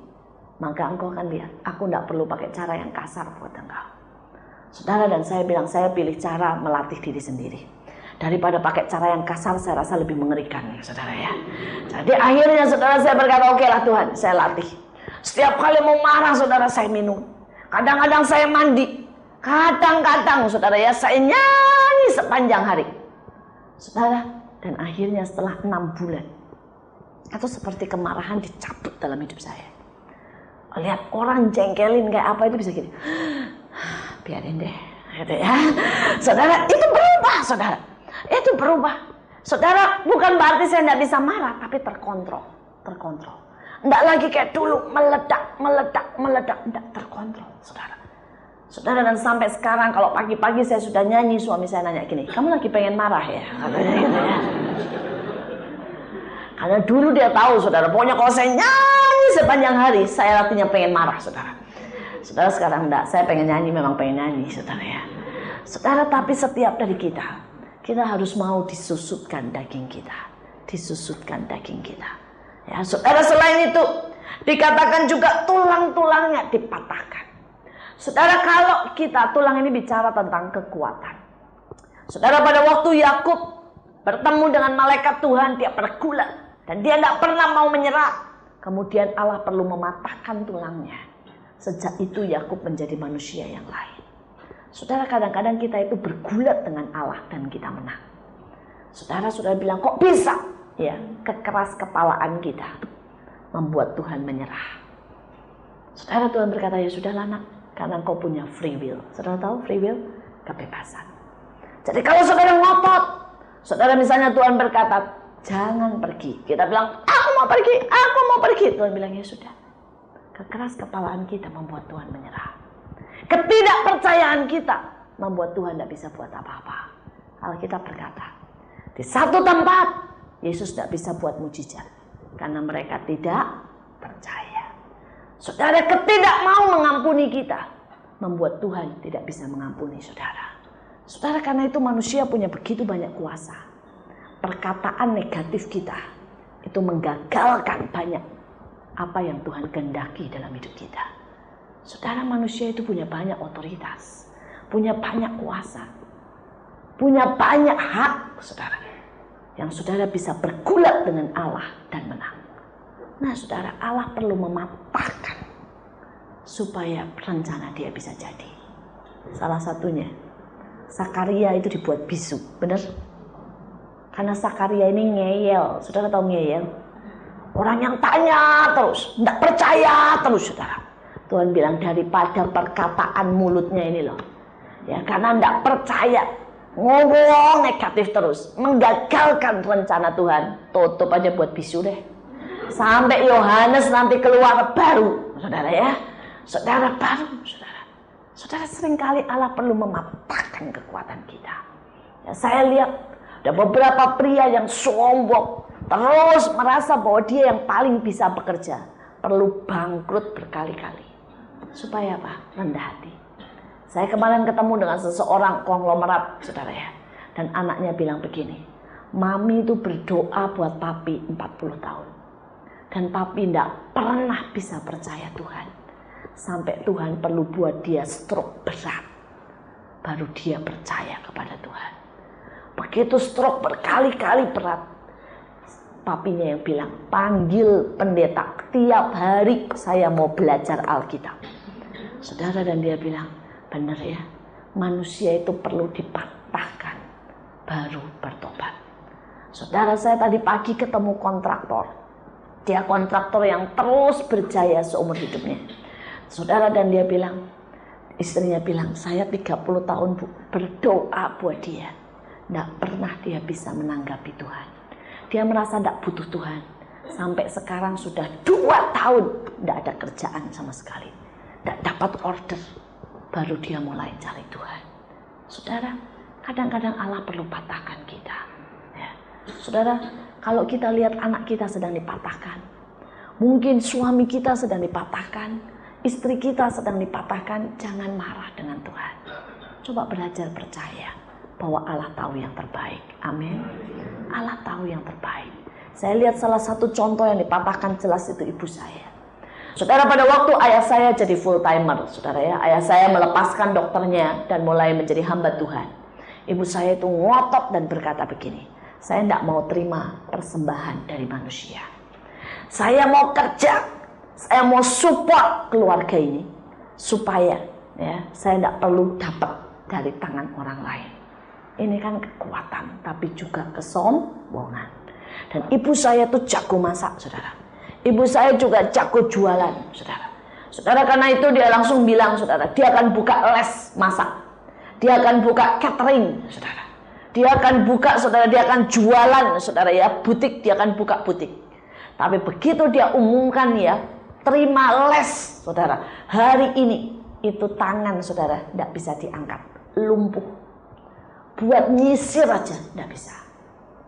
maka engkau akan lihat, aku tidak perlu pakai cara yang kasar buat engkau. Saudara, dan saya bilang, saya pilih cara melatih diri sendiri. Daripada pakai cara yang kasar, saya rasa lebih mengerikan, saudara ya. Jadi akhirnya saudara, saya berkata, oke lah Tuhan, saya latih. Setiap kali mau marah, saudara, saya minum. Kadang-kadang saya mandi. Kadang-kadang, saudara ya, saya nyanyi sepanjang hari. Saudara, dan akhirnya setelah 6 bulan, itu seperti kemarahan dicabut dalam hidup saya. Lihat orang jengkelin kayak apa, itu bisa gini, biarin deh, gitu ya. Saudara, itu berubah, saudara. Itu berubah. Saudara, bukan berarti saya tidak bisa marah, tapi terkontrol. Enggak lagi kayak dulu meledak, enggak terkontrol, saudara. Saudara, dan sampai sekarang kalau pagi-pagi saya sudah nyanyi, suami saya nanya gini, kamu lagi pengen marah ya? Katanya gitu ya. Karena dulu dia tahu, saudara, pokoknya kalau saya nyanyi sepanjang hari, saya artinya pengen marah, saudara. Saudara, sekarang enggak, saya pengen nyanyi, memang pengen nyanyi, saudara ya. Saudara, tapi setiap dari kita harus mau disusutkan daging kita. Disusutkan daging kita. Ya, saudara, selain itu, dikatakan juga tulang-tulangnya dipatahkan. Saudara, kalau kita, tulang ini bicara tentang kekuatan. Saudara, pada waktu Yakub bertemu dengan malaikat Tuhan, dia bergulat. Dan dia tidak pernah mau menyerah. Kemudian Allah perlu mematahkan tulangnya. Sejak itu Yakub menjadi manusia yang lain. Saudara, kadang-kadang kita itu bergulat dengan Allah dan kita menang. Saudara bilang, kok bisa? Ya, kekeras kepalaan kita membuat Tuhan menyerah. Saudara, Tuhan berkata, ya sudahlah nak, karena engkau punya free will. Saudara tahu free will? Kebebasan. Jadi kalau saudara ngotot, saudara misalnya Tuhan berkata, jangan pergi. Kita bilang, aku mau pergi. Tuhan bilang, ya sudah. Kekeras kepalaan kita membuat Tuhan menyerah. Ketidakpercayaan kita membuat Tuhan tidak bisa buat apa-apa. Alkitab berkata, di satu tempat, Yesus tidak bisa buat mujizat. Karena mereka tidak percaya. Saudara, ketidak mau mengampuni kita membuat Tuhan tidak bisa mengampuni saudara. Saudara, karena itu manusia punya begitu banyak kuasa. Perkataan negatif kita itu menggagalkan banyak apa yang Tuhan kehendaki dalam hidup kita. Saudara, manusia itu punya banyak otoritas, punya banyak kuasa, punya banyak hak, saudara, yang saudara bisa bergulat dengan Allah dan menang. Nah, saudara, Allah perlu mematahkan supaya rencana dia bisa jadi. Salah satunya, Sakaria itu dibuat bisu, benar? Karena Sakaria ini ngeyel. Saudara tahu ngeyel? Orang yang tanya terus, tidak percaya terus, saudara. Tuhan bilang, daripada perkataan mulutnya ini loh. Ya, karena tidak percaya, ngomong negatif terus, menggagalkan rencana Tuhan. Tutup aja buat bisu deh. Sampai Yohanes nanti keluar baru, saudara ya. Saudara baru, saudara. Saudara, seringkali Allah perlu mematahkan kekuatan kita. Ya, saya lihat ada beberapa pria yang sombong, terus merasa bahwa dia yang paling bisa bekerja. Perlu bangkrut berkali-kali. Supaya apa? Rendah hati. Saya kemarin ketemu dengan seseorang konglomerat, saudara ya. Dan anaknya bilang begini, mami itu berdoa buat papi 40 tahun. Dan papi tidak pernah bisa percaya Tuhan. Sampai Tuhan perlu buat dia stroke berat. Baru dia percaya kepada Tuhan. Begitu stroke berkali-kali berat. Papinya yang bilang, panggil pendeta. Tiap hari saya mau belajar Alkitab. Saudara, dan dia bilang, benar ya, manusia itu perlu dipatahkan. Baru bertobat. Saudara, saya tadi pagi ketemu kontraktor. Dia kontraktor yang terus berjaya seumur hidupnya. Saudara, dan dia bilang, istrinya bilang, saya 30 tahun Bu, berdoa buat dia. Tidak pernah dia bisa menanggapi Tuhan. Dia merasa tidak butuh Tuhan. Sampai sekarang sudah 2 tahun tidak ada kerjaan sama sekali. Tidak dapat order. Baru dia mulai cari Tuhan. Saudara, kadang-kadang Allah perlu patahkan kita. Ya. Saudara, kalau kita lihat anak kita sedang dipatahkan, mungkin suami kita sedang dipatahkan, istri kita sedang dipatahkan, jangan marah dengan Tuhan. Coba belajar percaya bahwa Allah tahu yang terbaik. Amin. Allah tahu yang terbaik. Saya lihat salah satu contoh yang dipatahkan jelas itu ibu saya. Saudara, pada waktu ayah saya jadi full timer, saudara ya, ayah saya melepaskan dokternya dan mulai menjadi hamba Tuhan. Ibu saya itu ngotot dan berkata begini, saya tidak mau terima persembahan dari manusia. Saya mau kerja, saya mau support keluarga ini supaya ya saya tidak perlu dapat dari tangan orang lain. Ini kan kekuatan, tapi juga kesombongan. Dan ibu saya itu jago masak, saudara. Ibu saya juga jago jualan, saudara. Saudara, karena itu dia langsung bilang, saudara, dia akan buka les masak. Dia akan buka catering, saudara. Dia akan buka, saudara, dia akan jualan, saudara ya, butik, dia akan buka butik. Tapi begitu dia umumkan ya, terima les, saudara, hari ini itu tangan saudara tidak bisa diangkat, lumpuh. Buat nyisir aja tidak bisa.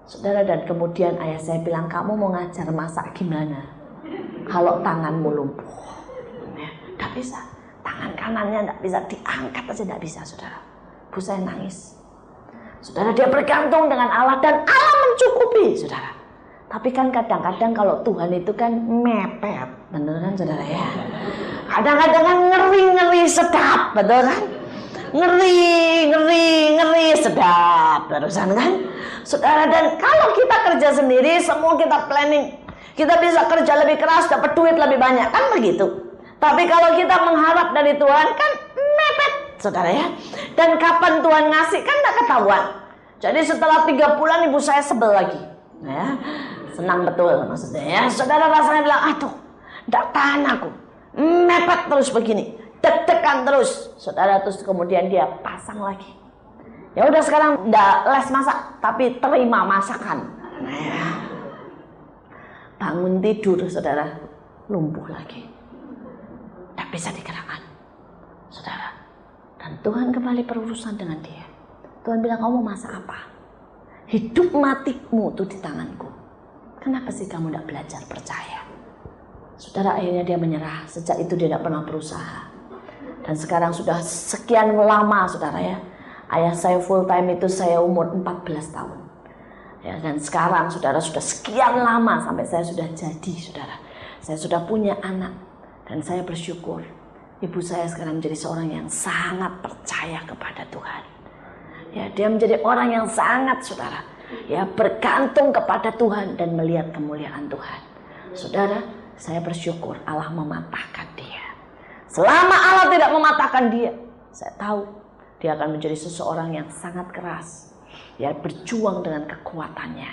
Saudara, dan kemudian ayah saya bilang, kamu mau ngajar masak gimana kalau tanganmu lumpuh? Ya, tidak bisa. Tangan kanannya tidak bisa diangkat aja, tidak bisa saudara. Bu saya nangis. Saudara, dia bergantung dengan Allah dan Allah mencukupi saudara. Tapi kan kadang-kadang kalau Tuhan itu kan mepet, bener kan saudara ya? Kadang-kadang kan ngeri sedap, betul kan? Ngeri sedap, terusan kan? Saudara, dan kalau kita kerja sendiri, semua kita planning, kita bisa kerja lebih keras, dapat duit lebih banyak, kan begitu. Tapi kalau kita mengharap dari Tuhan, kan mepet, saudara ya. Dan kapan Tuhan ngasih, kan tidak ketahuan. Jadi setelah 3 bulan ibu saya sebel lagi, ya, senang betul maksudnya ya. Saudara rasanya bilang, aduh, tidak tahan aku, mepet terus begini, deg-degan terus, saudara. Terus kemudian dia pasang lagi. Ya udah sekarang tidak les masak, tapi terima masakan. Nah, ya. Bangun tidur, saudara, lumpuh lagi, tidak bisa digerakkan, saudara. Dan Tuhan kembali berurusan dengan dia. Tuhan bilang, kamu masak apa? Hidup matimu tuh di tanganku. Kenapa sih kamu tidak belajar percaya? Saudara, akhirnya dia menyerah. Sejak itu dia tidak pernah berusaha. Dan sekarang sudah sekian lama, saudara ya. Ayah saya full time itu saya umur 14 tahun. Ya, dan sekarang saudara sudah sekian lama sampai saya sudah jadi, saudara. Saya sudah punya anak. Dan saya bersyukur. Ibu saya sekarang menjadi seorang yang sangat percaya kepada Tuhan. Ya, dia menjadi orang yang sangat, saudara, ya, bergantung kepada Tuhan dan melihat kemuliaan Tuhan. Saudara, saya bersyukur Allah mematahkan dia. Selama Allah tidak mematahkan dia, saya tahu dia akan menjadi seseorang yang sangat keras, ya, berjuang dengan kekuatannya.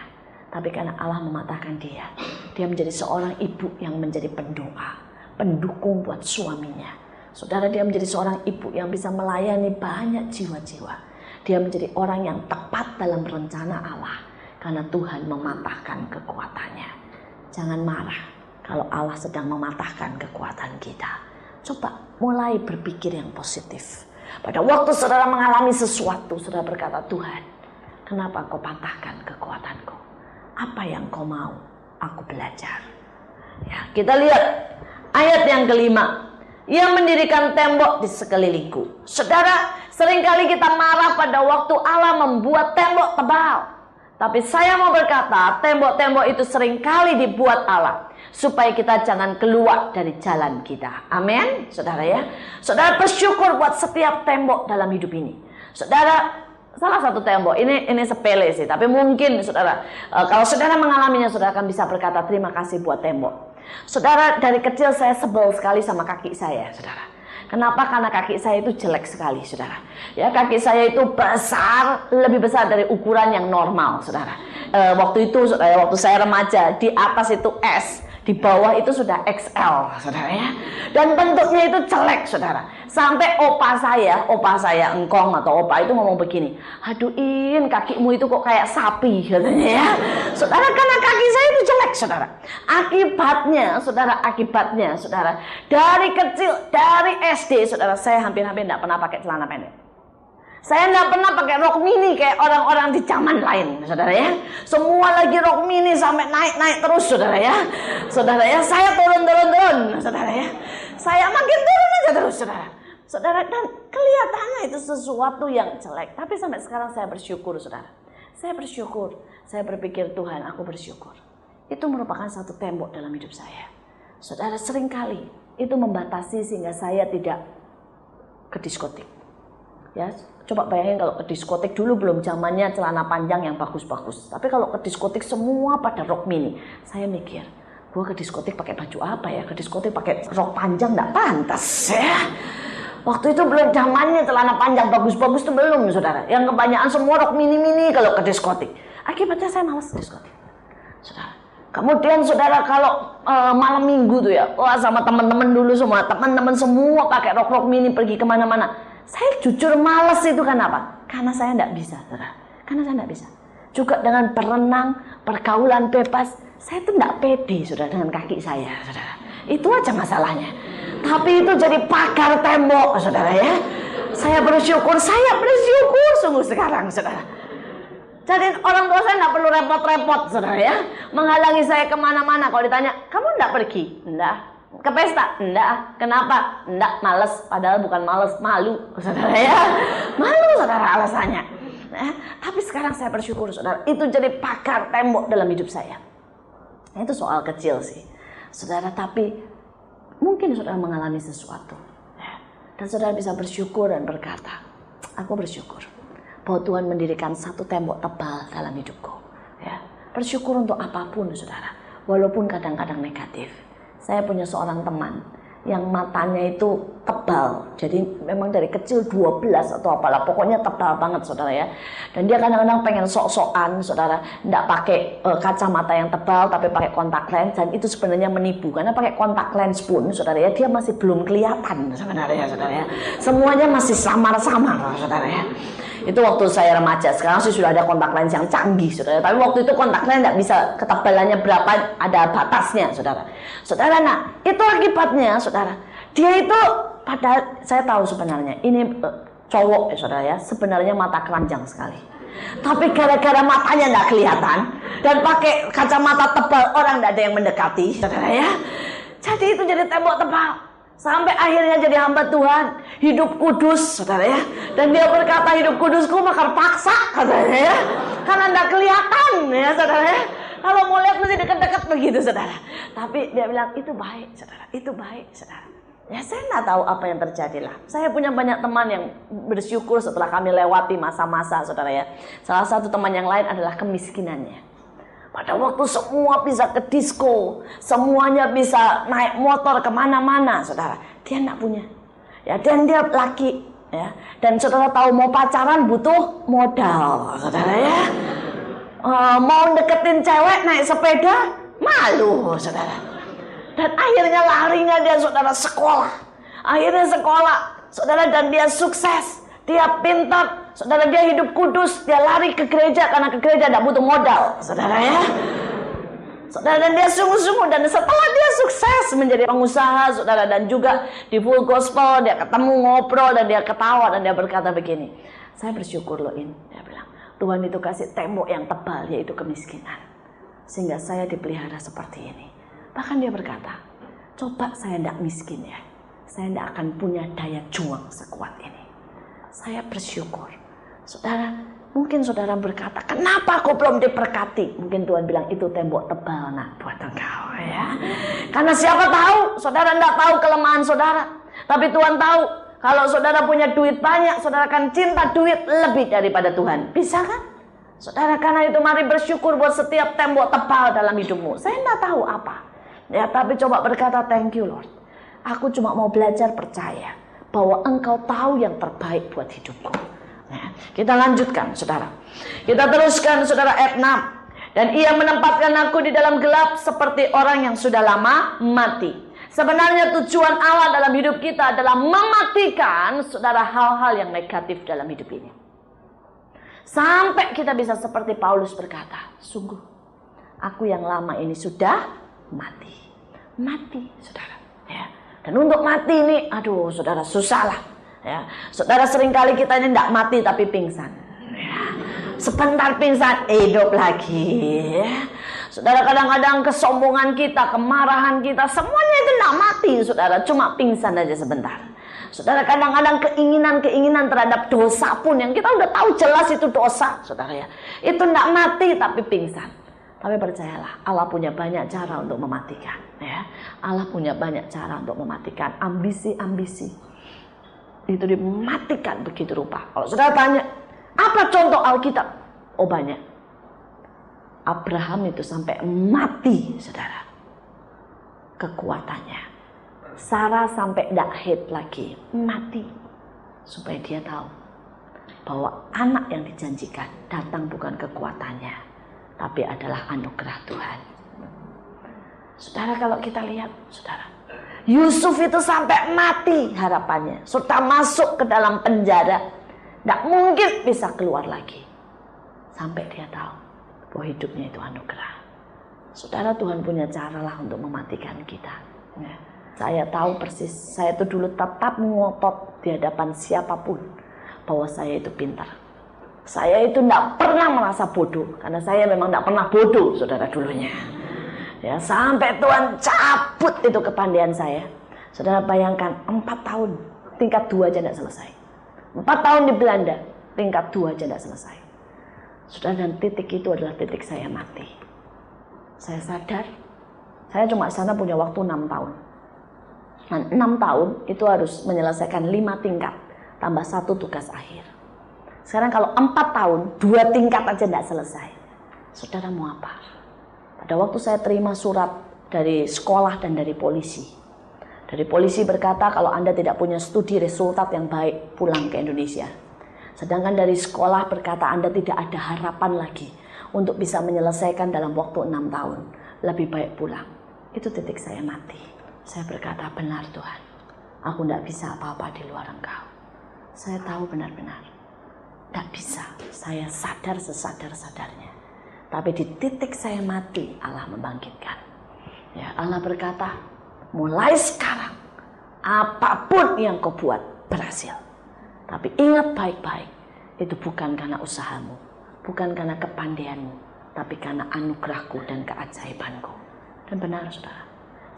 Tapi karena Allah mematahkan dia, dia menjadi seorang ibu yang menjadi pendoa, pendukung buat suaminya. Saudara, dia menjadi seorang ibu yang bisa melayani banyak jiwa-jiwa. Dia menjadi orang yang tepat dalam rencana Allah karena Tuhan mematahkan kekuatannya. Jangan marah kalau Allah sedang mematahkan kekuatan kita. Coba mulai berpikir yang positif. Pada waktu saudara mengalami sesuatu, saudara berkata, Tuhan, kenapa kau patahkan kekuatanku? Apa yang kau mau aku belajar? Ya, kita lihat ayat yang kelima. Ia mendirikan tembok di sekelilingku. Saudara, seringkali kita marah pada waktu Allah membuat tembok tebal. Tapi saya mau berkata, tembok-tembok itu seringkali dibuat Allah supaya kita jangan keluar dari jalan kita. Amin, saudara ya. Saudara bersyukur buat setiap tembok dalam hidup ini. Saudara, salah satu tembok ini sepele sih, tapi mungkin saudara, kalau saudara mengalaminya, saudara akan bisa berkata terima kasih buat tembok. Saudara, dari kecil saya sebel sekali sama kaki saya, saudara. Kenapa? Karena kaki saya itu jelek sekali, saudara. Ya, kaki saya itu besar, lebih besar dari ukuran yang normal, saudara. Waktu itu, saudara, waktu saya remaja, di atas itu S, di bawah itu sudah XL, saudara ya. Dan bentuknya itu jelek, saudara. Sampai opa saya engkong atau opa itu ngomong begini, aduh In, kakimu itu kok kayak sapi, katanya ya. Saudara, karena kaki saya itu jelek, saudara. Akibatnya, saudara, dari kecil, dari SD, saudara, saya hampir-hampir tidak pernah pakai celana pendek. Saya tidak pernah pakai rok mini kayak orang-orang di zaman lain, saudara ya. Semua lagi rok mini sampai naik-naik terus, saudara ya. Saudara ya, saya turun, saudara ya. Saya makin turun aja terus, saudara. Saudara, dan kelihatannya itu sesuatu yang jelek. Tapi sampai sekarang saya bersyukur, saudara. Saya bersyukur, saya berpikir Tuhan, aku bersyukur. Itu merupakan satu tembok dalam hidup saya. Saudara, seringkali itu membatasi sehingga saya tidak ke diskotik. Ya, coba bayangin kalau ke diskotik dulu belum zamannya celana panjang yang bagus-bagus. Tapi kalau ke diskotik semua pada rok mini. Saya mikir, gue ke diskotik pakai baju apa ya? Ke diskotik pakai rok panjang nggak pantas ya. Waktu itu belum zamannya celana panjang bagus-bagus itu belum, saudara. Yang kebanyakan semua rok mini-mini kalau ke diskotik. Akibatnya saya malas diskotik, saudara. Kemudian saudara, kalau malam minggu tuh ya, wah sama teman-teman dulu semua, teman-teman semua pakai rok-rok mini pergi kemana-mana. Saya jujur malas itu, kenapa? Karena saya tidak bisa, saudara. Karena saya tidak bisa. Juga dengan berenang, pergaulan bebas, saya tuh tidak pede, saudara, dengan kaki saya, saudara. Itu aja masalahnya. Tapi itu jadi pagar tembok, saudara ya. Saya bersyukur sungguh sekarang, saudara. Jadi orang tua saya tidak perlu repot-repot, saudara ya. Menghalangi saya kemana-mana. Kalau ditanya, kamu tidak pergi? Tidak. Ke pesta? Tidak. Kenapa? Tidak, males. Padahal bukan males, malu, saudara ya. Malu, saudara, alasannya. Nah, tapi sekarang saya bersyukur, saudara. Itu jadi pagar tembok dalam hidup saya. Itu soal kecil sih, saudara. Tapi mungkin saudara mengalami sesuatu. Dan saudara bisa bersyukur dan berkata, aku bersyukur bahwa Tuhan mendirikan satu tembok tebal dalam hidupku. Ya, bersyukur untuk apapun, saudara. Walaupun kadang-kadang negatif. Saya punya seorang teman yang matanya itu tebal. Jadi memang dari kecil 12 atau apalah. Pokoknya tebal banget, saudara ya. Dan dia kadang-kadang pengen sok-sokan, saudara. Tidak pakai kacamata yang tebal, tapi pakai kontak lens. Dan itu sebenarnya menipu. Karena pakai kontak lens pun, saudara ya, dia masih belum kelihatan sebenarnya, saudara ya. Semuanya masih samar-samar, saudara ya. Itu waktu saya remaja. Sekarang sih sudah ada kontak lens yang canggih, saudara. Tapi waktu itu kontak lens tidak bisa ketebalannya berapa, ada batasnya, saudara. Saudara, nah itu akibatnya, saudara. Dia itu, padahal saya tahu sebenarnya ini cowok, ya, saudara ya. Sebenarnya mata keranjang sekali. Tapi gara-gara matanya tidak kelihatan dan pakai kacamata tebal, orang tidak ada yang mendekati, saudara ya. Jadi itu jadi tembok tebal. Sampai akhirnya jadi hamba Tuhan, hidup kudus, saudara ya. Dan dia berkata, hidup kudusku makan paksa, katanya ya. Karena tidak kelihatan, ya saudara ya. Kalau mau lihat mesti dekat-dekat begitu, saudara. Tapi dia bilang, itu baik, saudara. Itu baik, saudara. Ya saya tidak tahu apa yang terjadi lah. Saya punya banyak teman yang bersyukur setelah kami lewati masa-masa, saudara ya. Salah satu teman yang lain adalah kemiskinannya. Pada waktu semua bisa ke disco, semuanya bisa naik motor kemana-mana, saudara. Dia tidak punya. Ya, dan dia laki, ya. Dan saudara tahu mau pacaran butuh modal, saudara ya. Mau deketin cewek naik sepeda, malu, saudara. Dan akhirnya larinya dia, saudara, sekolah. Akhirnya sekolah, saudara, dan dia sukses. Dia pintar, saudara, dia hidup kudus, dia lari ke gereja karena ke gereja tidak butuh modal, saudara ya. Saudara, dan dia sungguh-sungguh, dan setelah dia sukses menjadi pengusaha, saudara, dan juga di full gospel, dia ketemu ngobrol dan dia ketawa dan dia berkata begini, saya bersyukur loh ini, dia bilang, Tuhan itu kasih tembok yang tebal, yaitu kemiskinan, sehingga saya dipelihara seperti ini. Bahkan dia berkata, coba saya tidak miskin ya, saya tidak akan punya daya juang sekuat ini. Saya bersyukur. Saudara, mungkin saudara berkata, kenapa aku belum diberkati? Mungkin Tuhan bilang, itu tembok tebal nak buat engkau ya. Karena siapa tahu, saudara tidak tahu kelemahan saudara. Tapi Tuhan tahu, kalau saudara punya duit banyak, saudara akan cinta duit lebih daripada Tuhan. Bisa kan? Saudara, karena itu mari bersyukur buat setiap tembok tebal dalam hidupmu. Saya tidak tahu apa. Ya, tapi coba berkata, thank you Lord. Aku cuma mau belajar percaya bahwa engkau tahu yang terbaik buat hidupku. Nah, kita lanjutkan, saudara. Kita teruskan, saudara, ayat 6. Dan ia menempatkan aku di dalam gelap seperti orang yang sudah lama mati. Sebenarnya tujuan Allah dalam hidup kita adalah mematikan, saudara, hal-hal yang negatif dalam hidup ini. Sampai kita bisa seperti Paulus berkata, sungguh, aku yang lama ini sudah mati. Mati, saudara. Ya. Dan untuk mati ini, aduh saudara, susah lah. Ya. Saudara, seringkali kita ini tidak mati tapi pingsan. Ya. Sebentar pingsan, hidup lagi. Ya. Saudara, kadang-kadang kesombongan kita, kemarahan kita, semuanya itu tidak mati, saudara. Cuma pingsan aja sebentar. Saudara, kadang-kadang keinginan terhadap dosa pun yang kita udah tahu jelas itu dosa, saudara ya. Itu tidak mati tapi pingsan. Tapi percayalah, Allah punya banyak cara untuk mematikan. Ya. Allah punya banyak cara untuk mematikan ambisi-ambisi. Itu dimatikan begitu rupa. Kalau saudara tanya, apa contoh Alkitab? Oh banyak. Abraham itu sampai mati, saudara. Kekuatannya. Sarah sampai tidak haid lagi. Mati. Supaya dia tahu bahwa anak yang dijanjikan datang bukan kekuatannya, tapi adalah anugerah Tuhan. Saudara, kalau kita lihat, saudara, Yusuf itu sampai mati harapannya. Sudah masuk ke dalam penjara, tidak mungkin bisa keluar lagi. Sampai dia tahu bahwa hidupnya itu anugerah. Saudara, Tuhan punya cara lah untuk mematikan kita. Ya. Saya tahu persis, saya itu dulu tetap ngotot di hadapan siapapun bahwa saya itu pintar. Saya itu tidak pernah merasa bodoh, karena saya memang tidak pernah bodoh, saudara, dulunya. Ya, sampai Tuhan cabut itu kepandaian saya. Saudara bayangkan, 4 tahun, tingkat 2 aja tidak selesai. 4 tahun di Belanda, tingkat 2 aja tidak selesai. Saudara, dan titik itu adalah titik saya mati. Saya sadar, saya cuma sana punya waktu 6 tahun. Dan 6 tahun itu harus menyelesaikan 5 tingkat, tambah 1 tugas akhir. Sekarang kalau 4 tahun, 2 tingkat aja tidak selesai. Saudara mau apa? Pada waktu saya terima surat dari sekolah dan dari polisi. Dari polisi berkata kalau Anda tidak punya studi resultat yang baik, pulang ke Indonesia. Sedangkan dari sekolah berkata Anda tidak ada harapan lagi untuk bisa menyelesaikan dalam waktu 6 tahun. Lebih baik pulang. Itu titik saya mati. Saya berkata, benar Tuhan, aku tidak bisa apa-apa di luar Engkau. Saya tahu benar-benar, tidak bisa. Saya sadar sesadar-sadarnya. Tapi di titik saya mati, Allah membangkitkan. Ya, Allah berkata, mulai sekarang, apapun yang kau buat, berhasil. Tapi ingat baik-baik, itu bukan karena usahamu, bukan karena kepandaianmu, tapi karena anugerahku dan keajaibanku. Dan benar, saudara.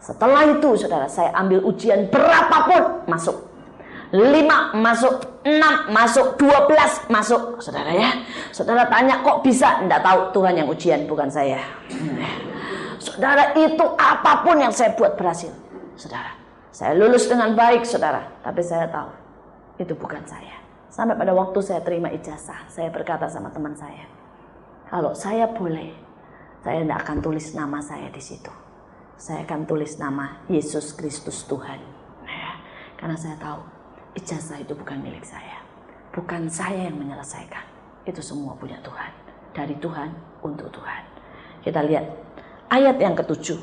Setelah itu, saudara, saya ambil ujian berapapun, masuk. 5 masuk, 6 masuk, 12 masuk, saudara ya. Saudara tanya kok bisa? Tidak tahu, Tuhan yang ujian, bukan saya. Saudara, itu apapun yang saya buat berhasil, saudara. Saya lulus dengan baik, saudara. Tapi saya tahu, itu bukan saya. Sampai pada waktu saya terima ijazah, saya berkata sama teman saya, kalau saya boleh, saya tidak akan tulis nama saya di situ. Saya akan tulis nama Yesus Kristus Tuhan. Karena saya tahu ijazah itu bukan milik saya. Bukan saya yang menyelesaikan. Itu semua punya Tuhan. Dari Tuhan untuk Tuhan. Kita lihat ayat yang ke-7.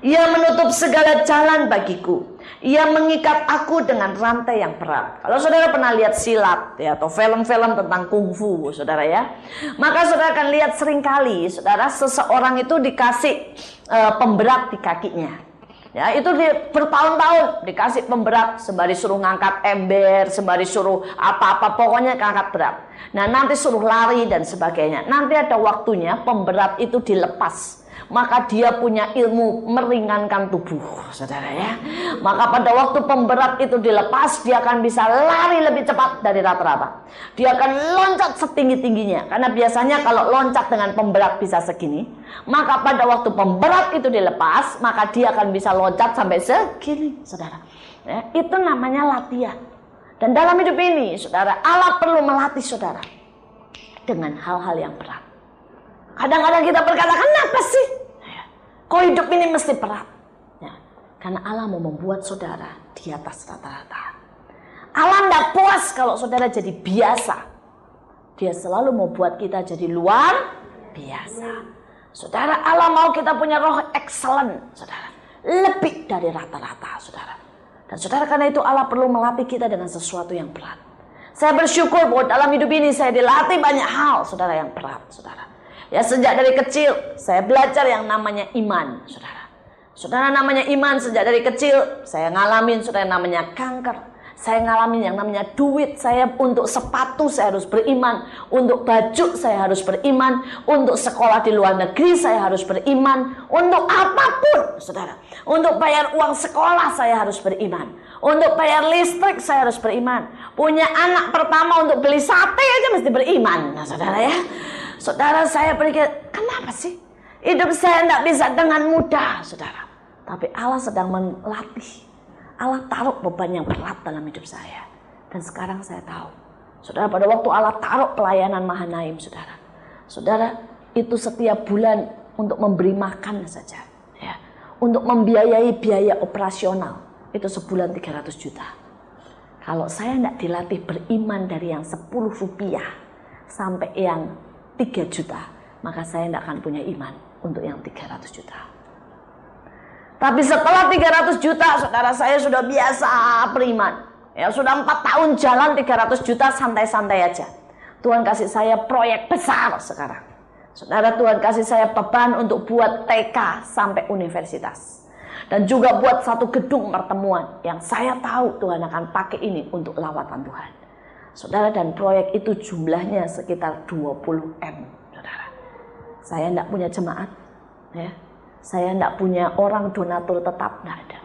Ia menutup segala jalan bagiku. Ia mengikat aku dengan rantai yang berat. Kalau saudara pernah lihat silat ya, atau film-film tentang kungfu, saudara ya, maka saudara akan lihat seringkali, saudara, seseorang itu dikasih pemberat di kakinya. Ya, itu bertahun-tahun dikasih pemberat, sembari suruh ngangkat ember, sembari suruh apa-apa, pokoknya ngangkat berat. Nah, nanti suruh lari dan sebagainya. Nanti ada waktunya pemberat itu dilepas. Maka dia punya ilmu meringankan tubuh, saudara ya. Maka pada waktu pemberat itu dilepas, dia akan bisa lari lebih cepat dari rata-rata. Dia akan loncat setinggi-tingginya. Karena biasanya kalau loncat dengan pemberat bisa segini, maka pada waktu pemberat itu dilepas, maka dia akan bisa loncat sampai segini, saudara. Ya, itu namanya latihan. Dan dalam hidup ini, saudara, Allah perlu melatih saudara dengan hal-hal yang berat. Kadang-kadang kita berkata, kenapa sih? Kok hidup ini mesti berat? Ya, karena Allah mau membuat saudara di atas rata-rata. Allah tidak puas kalau saudara jadi biasa. Dia selalu mau buat kita jadi luar biasa. Saudara, Allah mau kita punya roh excellent, saudara. Lebih dari rata-rata, saudara. Dan saudara, karena itu Allah perlu melatih kita dengan sesuatu yang berat. Saya bersyukur bahwa dalam hidup ini saya dilatih banyak hal, saudara, yang berat, saudara. Ya, sejak dari kecil saya belajar yang namanya iman, saudara. Saudara, namanya iman sejak dari kecil saya ngalamin, saudara, namanya kanker. Saya ngalamin yang namanya duit. Saya untuk sepatu saya harus beriman, untuk baju saya harus beriman, untuk sekolah di luar negeri saya harus beriman, untuk apapun, saudara. Untuk bayar uang sekolah saya harus beriman, untuk bayar listrik saya harus beriman. Punya anak pertama untuk beli sate aja mesti beriman. Nah, saudara ya. Saudara, saya berpikir, kenapa sih hidup saya tidak bisa dengan mudah, saudara? Tapi Allah sedang melatih. Allah taruh beban yang berat dalam hidup saya. Dan sekarang saya tahu, saudara, pada waktu Allah taruh pelayanan Mahanaim, saudara. Saudara, itu setiap bulan untuk memberi makan saja. Ya, untuk membiayai biaya operasional, itu sebulan 300 juta. Kalau saya tidak dilatih beriman dari yang 10 rupiah sampai yang 3 juta, maka saya tidak akan punya iman untuk yang 300 juta. Tapi setelah 300 juta, saudara, saya sudah biasa beriman. Ya, sudah 4 tahun jalan 300 juta santai-santai aja. Tuhan kasih saya proyek besar sekarang. Saudara, Tuhan kasih saya beban untuk buat TK sampai universitas. Dan juga buat satu gedung pertemuan yang saya tahu Tuhan akan pakai ini untuk lawatan Tuhan. Saudara, dan proyek itu jumlahnya sekitar 20 M. Saudara, saya tidak punya jemaat, ya. Saya tidak punya orang donatur tetap, tidak ada.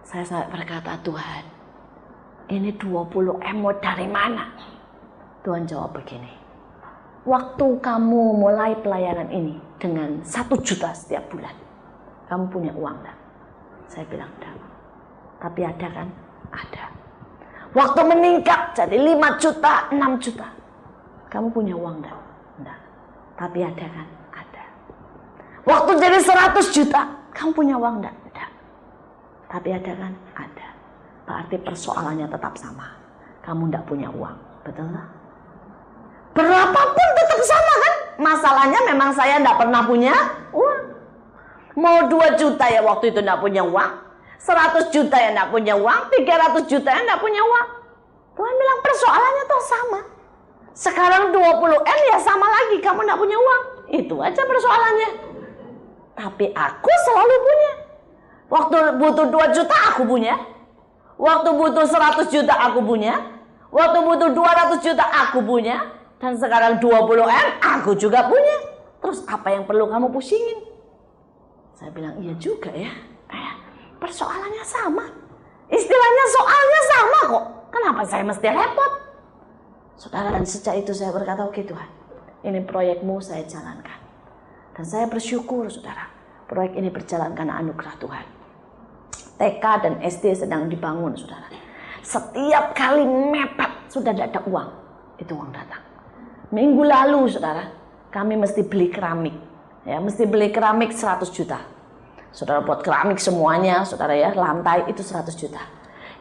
Saya sampai berkata, Tuhan, ini 20 M dari mana? Tuhan jawab begini, waktu kamu mulai pelayanan ini dengan 1 juta setiap bulan, kamu punya uang enggak? Saya bilang enggak. Tapi ada kan? Ada. Waktu meningkat jadi 5 juta, 6 juta, kamu punya uang enggak? Enggak. Tapi ada kan? Ada. Waktu jadi 100 juta, kamu punya uang enggak? Enggak. Tapi ada kan? Ada. Berarti persoalannya tetap sama. Kamu enggak punya uang. Betul lah? Berapapun tetap sama kan? Masalahnya memang saya enggak pernah punya uang. Mau 2 juta ya waktu itu enggak punya uang. 100 juta ya enggak punya uang. 300 juta ya enggak punya uang. Tuhan bilang persoalannya tuh sama. Sekarang 20 M ya sama lagi. Kamu enggak punya uang. Itu aja persoalannya. Tapi aku selalu punya. Waktu butuh 2 juta aku punya. Waktu butuh 100 juta aku punya. Waktu butuh 200 juta aku punya. Dan sekarang 20 M aku juga punya. Terus apa yang perlu kamu pusingin? Saya bilang iya juga ya. Persoalannya sama. Istilahnya soalnya sama kok. Kenapa saya mesti repot? Saudara, dan sejak itu saya berkata, oke Tuhan, ini proyekmu saya jalankan. Dan saya bersyukur saudara, proyek ini berjalan karena anugerah Tuhan. TK dan SD sedang dibangun saudara. Setiap kali mepet sudah tidak ada uang, itu uang datang. Minggu lalu saudara, kami mesti beli keramik. Ya, mesti beli keramik 100 juta. Saudara, buat keramik semuanya saudara ya, lantai itu 100 juta.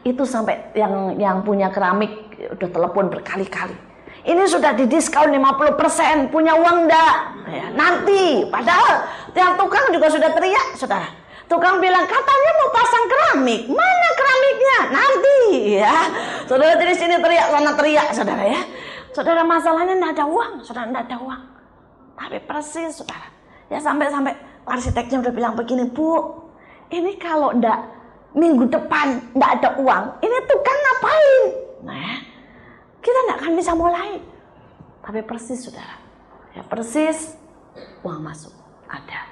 Itu sampai yang punya keramik udah telepon berkali-kali. Ini sudah didiskon 50%, punya uang enggak? Ya, nanti, padahal yang tukang juga sudah teriak, saudara. Tukang bilang katanya mau pasang keramik, mana keramiknya? Nanti, ya. Saudara dari sini teriak, sana teriak, saudara ya. Saudara, masalahnya enggak ada uang, saudara, enggak ada uang. Tapi persis, saudara. Ya sampai arsiteknya udah bilang begini, Bu, ini kalau enggak minggu depan enggak ada uang, ini tukang ngapain? Nah, kita enggak akan bisa mulai. Tapi persis saudara, ya persis uang masuk ada.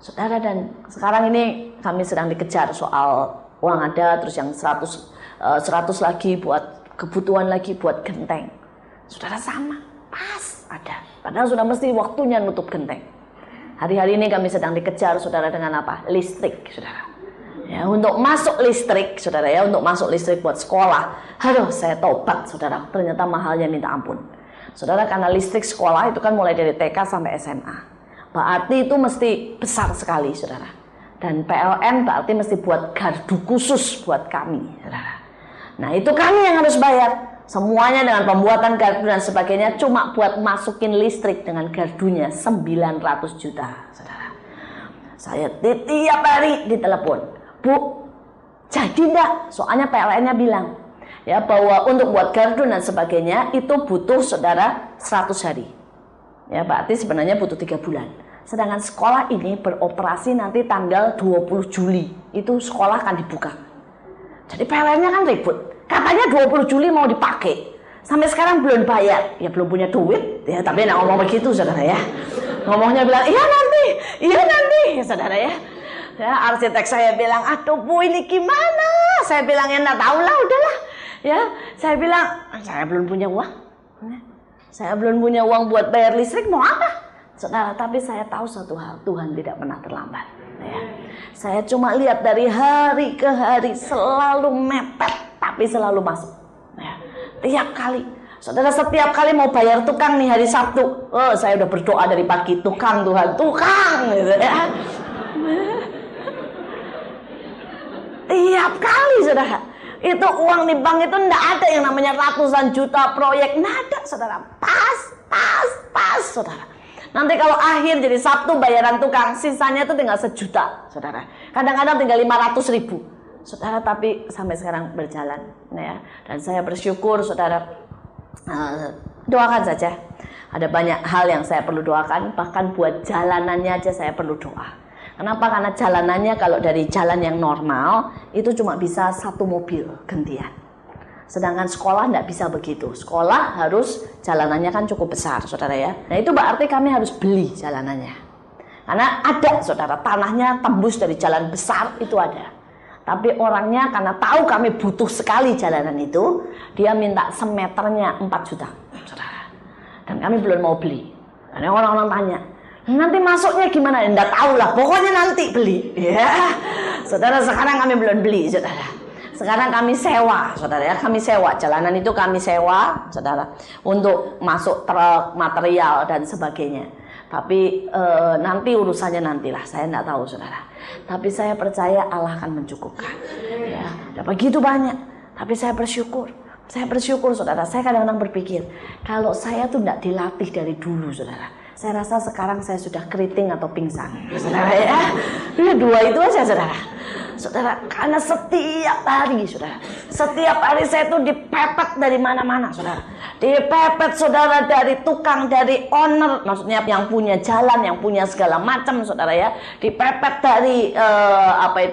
Saudara, dan sekarang ini kami sedang dikejar soal uang ada, terus yang 100 lagi buat kebutuhan lagi buat genteng. Saudara, sama, pas ada. Padahal sudah mesti waktunya nutup genteng. Hari-hari ini kami sedang dikejar saudara dengan apa? Listrik, saudara. Ya, untuk masuk listrik, saudara ya, untuk masuk listrik buat sekolah. Aduh, saya tobat, saudara. Ternyata mahalnya minta ampun. Saudara, karena listrik sekolah itu kan mulai dari TK sampai SMA. Berarti itu mesti besar sekali, saudara. Dan PLN berarti mesti buat gardu khusus buat kami, saudara. Nah, itu kami yang harus bayar. Semuanya dengan pembuatan gardu dan sebagainya, cuma buat masukin listrik dengan gardunya 900 juta, saudara. Saya tiap hari ditelepon, Bu, jadi enggak? Soalnya PLN-nya bilang ya bahwa untuk buat gardu dan sebagainya itu butuh saudara 100 hari. Ya, berarti sebenarnya butuh 3 bulan. Sedangkan sekolah ini beroperasi nanti tanggal 20 Juli. Itu sekolah akan dibuka. Jadi PLN-nya kan ribut. Katanya 20 Juli mau dipakai. Sampai sekarang belum bayar. Ya belum punya duit. Ya, tapi enak ngomong begitu saudara ya. Ngomongnya bilang, iya nanti, ya, saudara ya. Ya, arsitek saya bilang, aduh Bu, ini gimana? Saya bilang, ya enggak tahu lah, udahlah. Ya, saya bilang, saya belum punya uang. Saya belum punya uang buat bayar listrik, mau apa? Saudara, tapi saya tahu satu hal, Tuhan tidak pernah terlambat. Ya. Saya cuma lihat dari hari ke hari selalu mepet, tapi selalu masuk. Ya. Tiap kali. Saudara, setiap kali mau bayar tukang nih hari Sabtu, oh saya udah berdoa dari pagi, tukang Tuhan, tukang, gitu ya. Tiap kali saudara, itu uang di bank itu enggak ada yang namanya ratusan juta proyek, enggak ada saudara, pas saudara. Nanti kalau akhir jadi Sabtu bayaran tukang, sisanya itu tinggal 1 juta saudara. Kadang-kadang tinggal 500.000 saudara, tapi sampai sekarang berjalan ya. Dan saya bersyukur saudara, doakan saja. Ada banyak hal yang saya perlu doakan, bahkan buat jalanannya aja saya perlu doa. Kenapa? Karena jalanannya kalau dari jalan yang normal itu cuma bisa satu mobil gantian. Sedangkan sekolah tidak bisa begitu. Sekolah harus jalanannya kan cukup besar, saudara ya. Nah itu berarti kami harus beli jalanannya. Karena ada, saudara, tanahnya tembus dari jalan besar itu ada. Tapi orangnya karena tahu kami butuh sekali jalanan itu, dia minta semeternya 4 juta, saudara. Dan kami belum mau beli. Karena orang-orang tanya, nanti masuknya gimana? Enggak tahu lah, pokoknya nanti beli. Ya, saudara, sekarang kami belum beli, saudara. Sekarang kami sewa, saudara ya. Kami sewa, jalanan itu kami sewa, saudara, untuk masuk truk, material dan sebagainya. Tapi nanti urusannya nantilah, saya enggak tahu, saudara. Tapi saya percaya Allah akan mencukupkan. Ya, dapat begitu banyak. Tapi saya bersyukur. Saya bersyukur, saudara. Saya kadang-kadang berpikir, kalau saya tuh enggak dilatih dari dulu, saudara. Saya rasa sekarang saya sudah keriting atau pingsan, saudara ya. Ya dua itu aja, saudara. Saudara, karena setiap hari, saudara, setiap hari saya tuh dipepet dari mana-mana, saudara. Dipepet, saudara, dari tukang, dari owner, maksudnya yang punya jalan, yang punya segala macam, saudara ya. Dipepet dari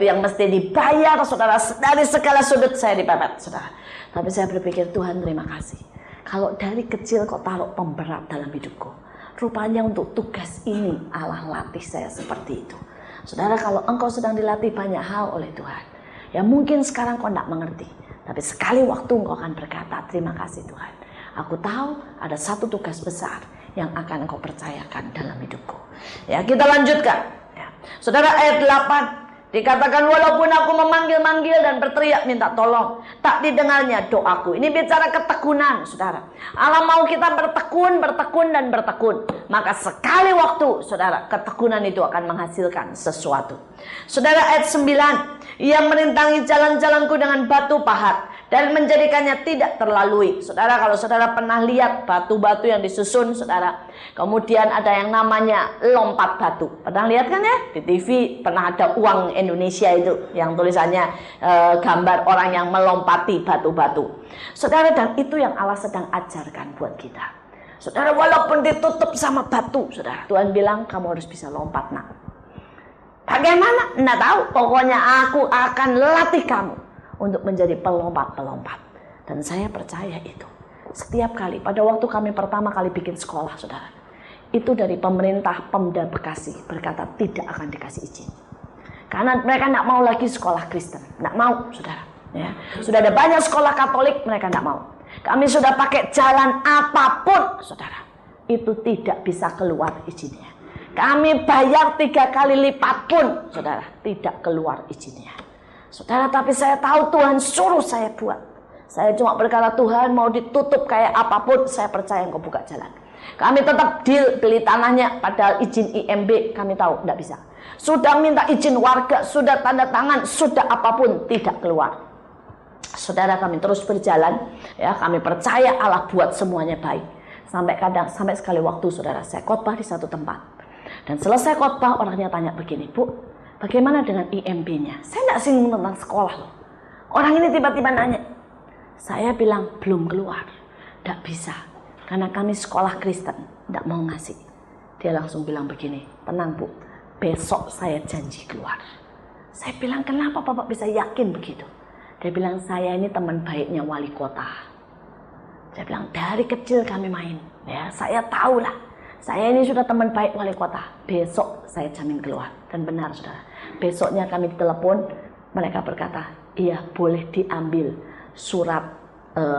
yang mesti dibayar, saudara. Dari segala sudut saya dipepet, saudara. Tapi saya berpikir, Tuhan terima kasih. Kalau dari kecil kau taruh pemberat dalam hidupku. Rupanya untuk tugas ini Allah latih saya seperti itu. Saudara, kalau engkau sedang dilatih banyak hal oleh Tuhan, ya mungkin sekarang kau tidak mengerti, tapi sekali waktu engkau akan berkata, terima kasih Tuhan. Aku tahu ada satu tugas besar yang akan engkau percayakan dalam hidupku. Ya, kita lanjutkan. Ya. Saudara, ayat 8. Dikatakan walaupun aku memanggil-manggil dan berteriak minta tolong, tak didengarnya doaku. Ini bicara ketekunan, saudara. Allah mau kita bertekun dan bertekun. Maka sekali waktu, saudara, ketekunan itu akan menghasilkan sesuatu. Saudara, ayat 9. Ia merintangi jalan-jalanku dengan batu pahat dan menjadikannya tidak terlalui. Saudara, kalau saudara pernah lihat batu-batu yang disusun, saudara, kemudian ada yang namanya lompat batu. Pernah lihat kan ya? Di TV pernah ada uang Indonesia itu yang tulisannya gambar orang yang melompati batu-batu. Saudara, dan itu yang Allah sedang ajarkan buat kita. Saudara, walaupun ditutup sama batu, saudara, Tuhan bilang kamu harus bisa lompat, nak. Bagaimana? Nggak tahu. Pokoknya aku akan latih kamu untuk menjadi pelompat-pelompat. Dan saya percaya itu. Setiap kali, pada waktu kami pertama kali bikin sekolah, saudara, itu dari pemerintah Pemda Bekasi berkata tidak akan dikasih izin. Karena mereka tidak mau lagi sekolah Kristen. Tidak mau, saudara. Ya. Sudah ada banyak sekolah Katolik, mereka tidak mau. Kami sudah pakai jalan apapun, saudara. Itu tidak bisa keluar izinnya. Kami bayar 3 kali lipat pun, saudara, tidak keluar izinnya. Saudara, tapi saya tahu Tuhan suruh saya buat. Saya cuma berkata, Tuhan mau ditutup kayak apapun, saya percaya engkau buka jalan. Kami tetap deal beli tanahnya, padahal izin IMB kami tahu tidak bisa. Sudah minta izin warga, sudah tanda tangan, sudah apapun tidak keluar. Saudara, kami terus berjalan, ya, kami percaya Allah buat semuanya baik. Sampai sekali waktu, saudara, saya khotbah di satu tempat. Dan selesai khotbah, orangnya tanya begini, Bu, bagaimana dengan IMB-nya? Saya tidak singgung tentang sekolah loh. Orang ini tiba-tiba nanya. Saya bilang, belum keluar. Tidak bisa. Karena kami sekolah Kristen. Tidak mau ngasih. Dia langsung bilang begini, tenang Bu, besok saya janji keluar. Saya bilang, kenapa Bapak bisa yakin begitu? Dia bilang, saya ini teman baiknya wali kota. Saya bilang, dari kecil kami main. Ya, saya tahu lah. Saya ini sudah teman baik wali kota. Besok saya jamin keluar. Dan benar, saudara. Besoknya kami ditelepon. Mereka berkata, iya boleh diambil surat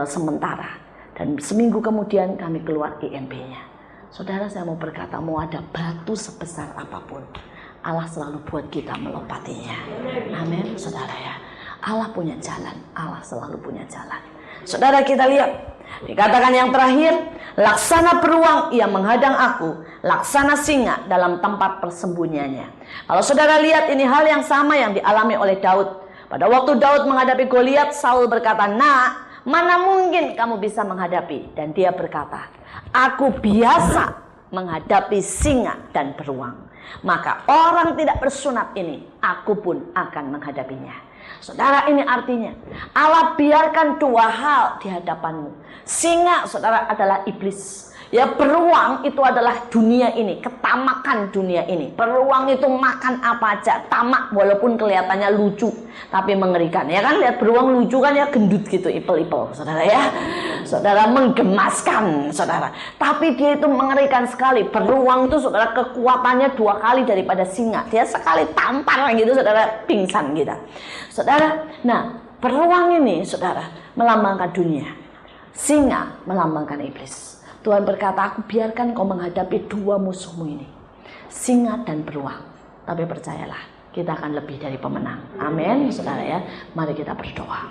sementara. Dan seminggu kemudian kami keluar IMB-nya. Saudara, saya mau berkata, mau ada batu sebesar apapun, Allah selalu buat kita melompatinya. Amin, saudara ya. Allah punya jalan. Allah selalu punya jalan. Saudara, kita lihat. Dikatakan yang terakhir, laksana beruang ia menghadang aku, laksana singa dalam tempat persembunyiannya. Kalau saudara lihat, ini hal yang sama yang dialami oleh Daud. Pada waktu Daud menghadapi Goliat, Saul berkata, "Nak, mana mungkin kamu bisa menghadapi?" Dan dia berkata, "Aku biasa menghadapi singa dan beruang. Maka orang tidak bersunat ini, aku pun akan menghadapinya." Saudara, ini artinya Allah biarkan 2 hal di hadapanmu. Singa, saudara, adalah iblis Ya, beruang itu adalah dunia ini, ketamakan dunia ini. Beruang itu makan apa aja, tamak walaupun kelihatannya lucu, tapi mengerikan. Ya kan, lihat beruang lucu kan ya, gendut gitu, ipel-ipel, saudara ya. Saudara, menggemaskan, saudara. Tapi dia itu mengerikan sekali. Beruang itu, saudara, kekuatannya 2 kali daripada singa. Dia sekali tampar gitu, saudara, pingsan gitu. Saudara, nah, beruang ini, saudara, melambangkan dunia. Singa melambangkan iblis. Tuhan berkata, aku biarkan kau menghadapi 2 musuhmu ini, singa dan beruang. Tapi percayalah, kita akan lebih dari pemenang. Amin, saudara ya. Mari kita berdoa.